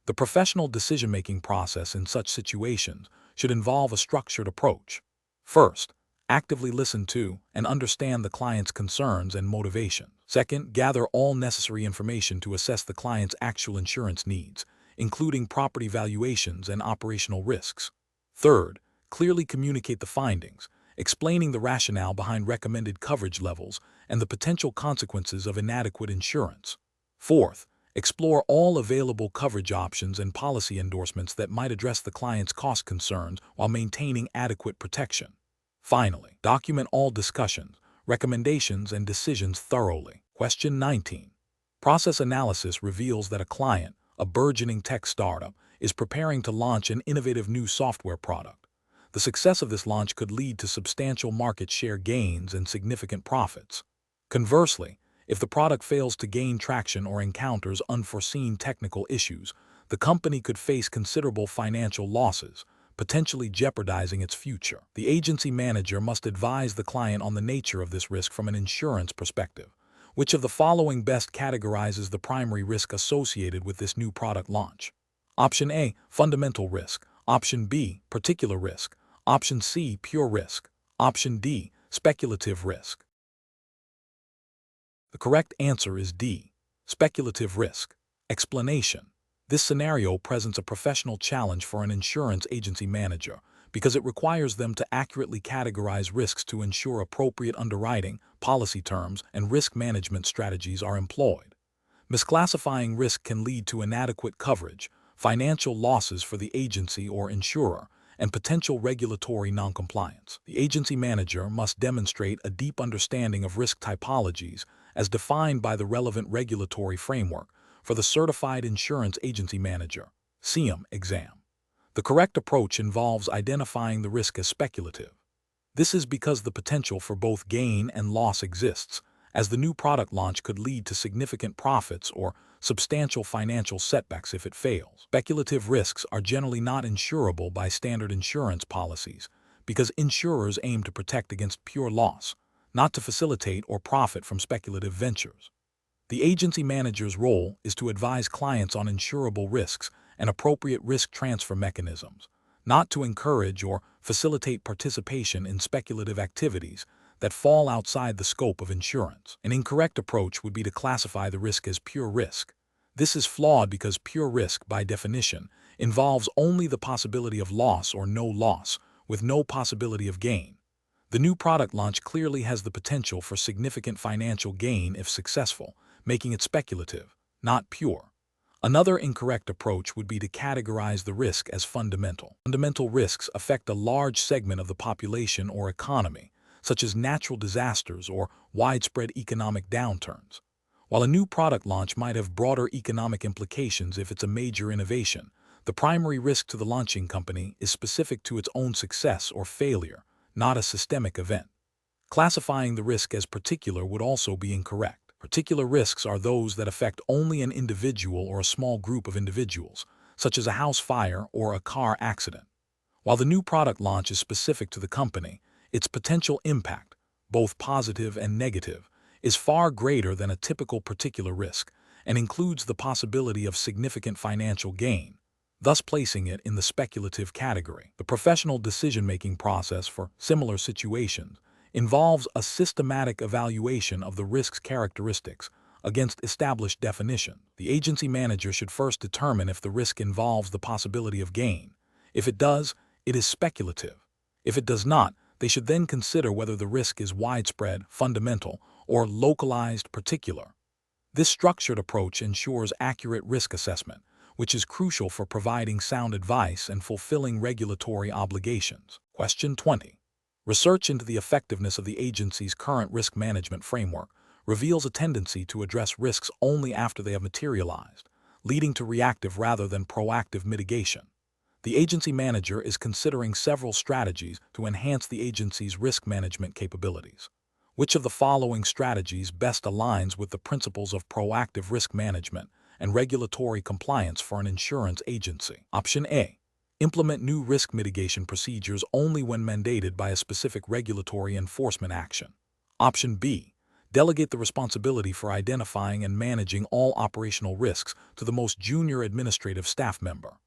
The professional decision-making process in such situations should involve a structured approach. First, actively listen to and understand the client's concerns and motivations. Second, gather all necessary information to assess the client's actual insurance needs, including property valuations and operational risks. Third, clearly communicate the findings, explaining the rationale behind recommended coverage levels and the potential consequences of inadequate insurance. Fourth, explore all available coverage options and policy endorsements that might address the client's cost concerns while maintaining adequate protection. Finally, document all discussions, recommendations, and decisions thoroughly. Question 19. Process analysis reveals that a client, a burgeoning tech startup, is preparing to launch an innovative new software product. The success of this launch could lead to substantial market share gains and significant profits. Conversely, if the product fails to gain traction or encounters unforeseen technical issues, the company could face considerable financial losses, potentially jeopardizing its future. The agency manager must advise the client on the nature of this risk from an insurance perspective. Which of the following best categorizes the primary risk associated with this new product launch? Option A, fundamental risk. Option B, particular risk. Option C, pure risk. Option D, speculative risk. The correct answer is D, speculative risk. Explanation. This scenario presents a professional challenge for an insurance agency manager because it requires them to accurately categorize risks to ensure appropriate underwriting, policy terms, and risk management strategies are employed. Misclassifying risk can lead to inadequate coverage, financial losses for the agency or insurer, and potential regulatory noncompliance. The agency manager must demonstrate a deep understanding of risk typologies as defined by the relevant regulatory framework for the Certified Insurance Agency Manager (CIAM) exam. The correct approach involves identifying the risk as speculative. This is because the potential for both gain and loss exists, as the new product launch could lead to significant profits or substantial financial setbacks if it fails. Speculative risks are generally not insurable by standard insurance policies because insurers aim to protect against pure loss, not to facilitate or profit from speculative ventures. The agency manager's role is to advise clients on insurable risks and appropriate risk transfer mechanisms, not to encourage or facilitate participation in speculative activities that fall outside the scope of insurance. An incorrect approach would be to classify the risk as pure risk. This is flawed because pure risk, by definition, involves only the possibility of loss or no loss, with no possibility of gain. The new product launch clearly has the potential for significant financial gain if successful, making it speculative, not pure. Another incorrect approach would be to categorize the risk as fundamental. Fundamental risks affect a large segment of the population or economy, such as natural disasters or widespread economic downturns. While a new product launch might have broader economic implications if it's a major innovation, the primary risk to the launching company is specific to its own success or failure, not a systemic event. Classifying the risk as particular would also be incorrect. Particular risks are those that affect only an individual or a small group of individuals, such as a house fire or a car accident. While the new product launch is specific to the company, its potential impact, both positive and negative, is far greater than a typical particular risk and includes the possibility of significant financial gain, thus placing it in the speculative category. The professional decision-making process for similar situations involves a systematic evaluation of the risk's characteristics against established definitions. The agency manager should first determine if the risk involves the possibility of gain. If it does, it is speculative. If it does not, they should then consider whether the risk is widespread, fundamental, or localized, particular. This structured approach ensures accurate risk assessment, which is crucial for providing sound advice and fulfilling regulatory obligations. Question 20. Research into the effectiveness of the agency's current risk management framework reveals a tendency to address risks only after they have materialized, leading to reactive rather than proactive mitigation. The agency manager is considering several strategies to enhance the agency's risk management capabilities. Which of the following strategies best aligns with the principles of proactive risk management and regulatory compliance for an insurance agency? Option A. Implement new risk mitigation procedures only when mandated by a specific regulatory enforcement action. Option B. Delegate the responsibility for identifying and managing all operational risks to the most junior administrative staff member.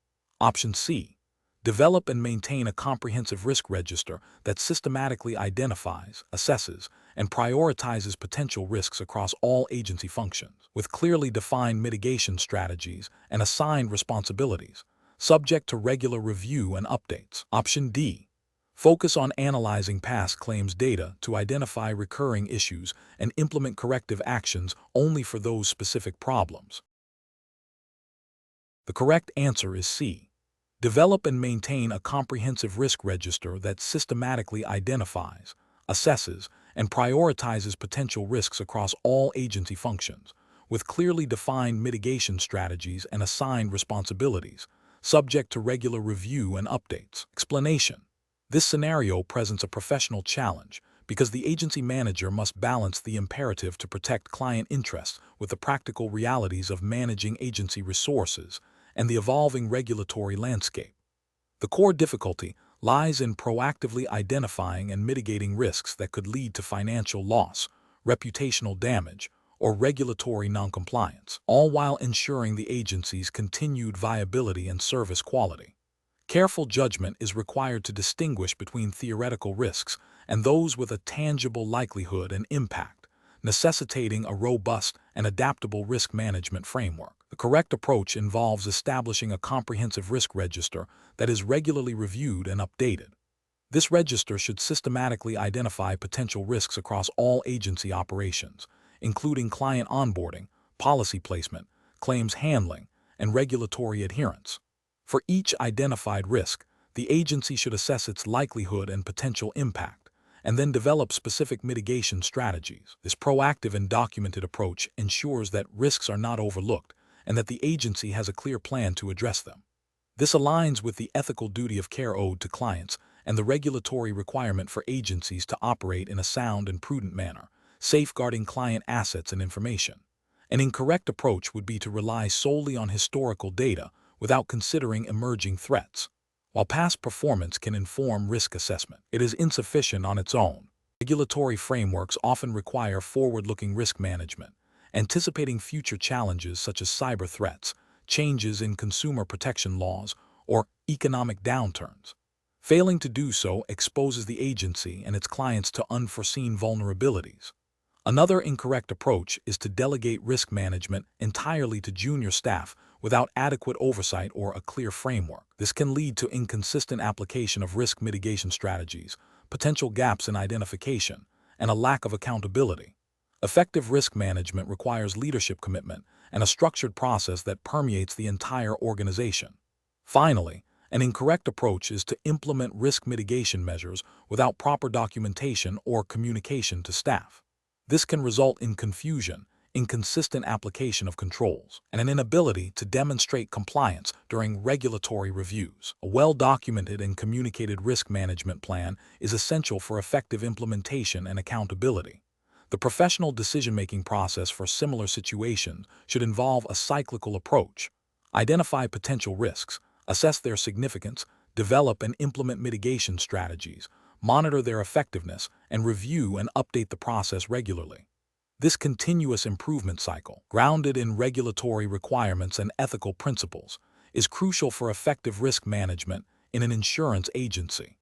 Option C. Develop and maintain a comprehensive risk register that systematically identifies, assesses, and prioritizes potential risks across all agency functions, with clearly defined mitigation strategies and assigned responsibilities, subject to regular review and updates. Option D. Focus on analyzing past claims data to identify recurring issues and implement corrective actions only for those specific problems. The correct answer is C. Develop and maintain a comprehensive risk register that systematically identifies, assesses, and prioritizes potential risks across all agency functions, with clearly defined mitigation strategies and assigned responsibilities, subject to regular review and updates. Explanation: this scenario presents a professional challenge because the agency manager must balance the imperative to protect client interests with the practical realities of managing agency resources and the evolving regulatory landscape. The core difficulty lies in proactively identifying and mitigating risks that could lead to financial loss, reputational damage, or regulatory noncompliance, all while ensuring the agency's continued viability and service quality. Careful judgment is required to distinguish between theoretical risks and those with a tangible likelihood and impact, necessitating a robust and adaptable risk management framework. The correct approach involves establishing a comprehensive risk register that is regularly reviewed and updated. This register should systematically identify potential risks across all agency operations, including client onboarding, policy placement, claims handling, and regulatory adherence. For each identified risk, the agency should assess its likelihood and potential impact, and then develop specific mitigation strategies. This proactive and documented approach ensures that risks are not overlooked and that the agency has a clear plan to address them. This aligns with the ethical duty of care owed to clients and the regulatory requirement for agencies to operate in a sound and prudent manner, safeguarding client assets and information. An incorrect approach would be to rely solely on historical data without considering emerging threats. While past performance can inform risk assessment, it is insufficient on its own. Regulatory frameworks often require forward-looking risk management, anticipating future challenges such as cyber threats, changes in consumer protection laws, or economic downturns. Failing to do so exposes the agency and its clients to unforeseen vulnerabilities. Another incorrect approach is to delegate risk management entirely to junior staff without adequate oversight or a clear framework. This can lead to inconsistent application of risk mitigation strategies, potential gaps in identification, and a lack of accountability. Effective risk management requires leadership commitment and a structured process that permeates the entire organization. Finally, an incorrect approach is to implement risk mitigation measures without proper documentation or communication to staff. This can result in confusion, inconsistent application of controls, and an inability to demonstrate compliance during regulatory reviews. A well-documented and communicated risk management plan is essential for effective implementation and accountability. The professional decision-making process for similar situations should involve a cyclical approach. Identify potential risks, assess their significance, develop and implement mitigation strategies, monitor their effectiveness, and review and update the process regularly. This continuous improvement cycle, grounded in regulatory requirements and ethical principles, is crucial for effective risk management in an insurance agency.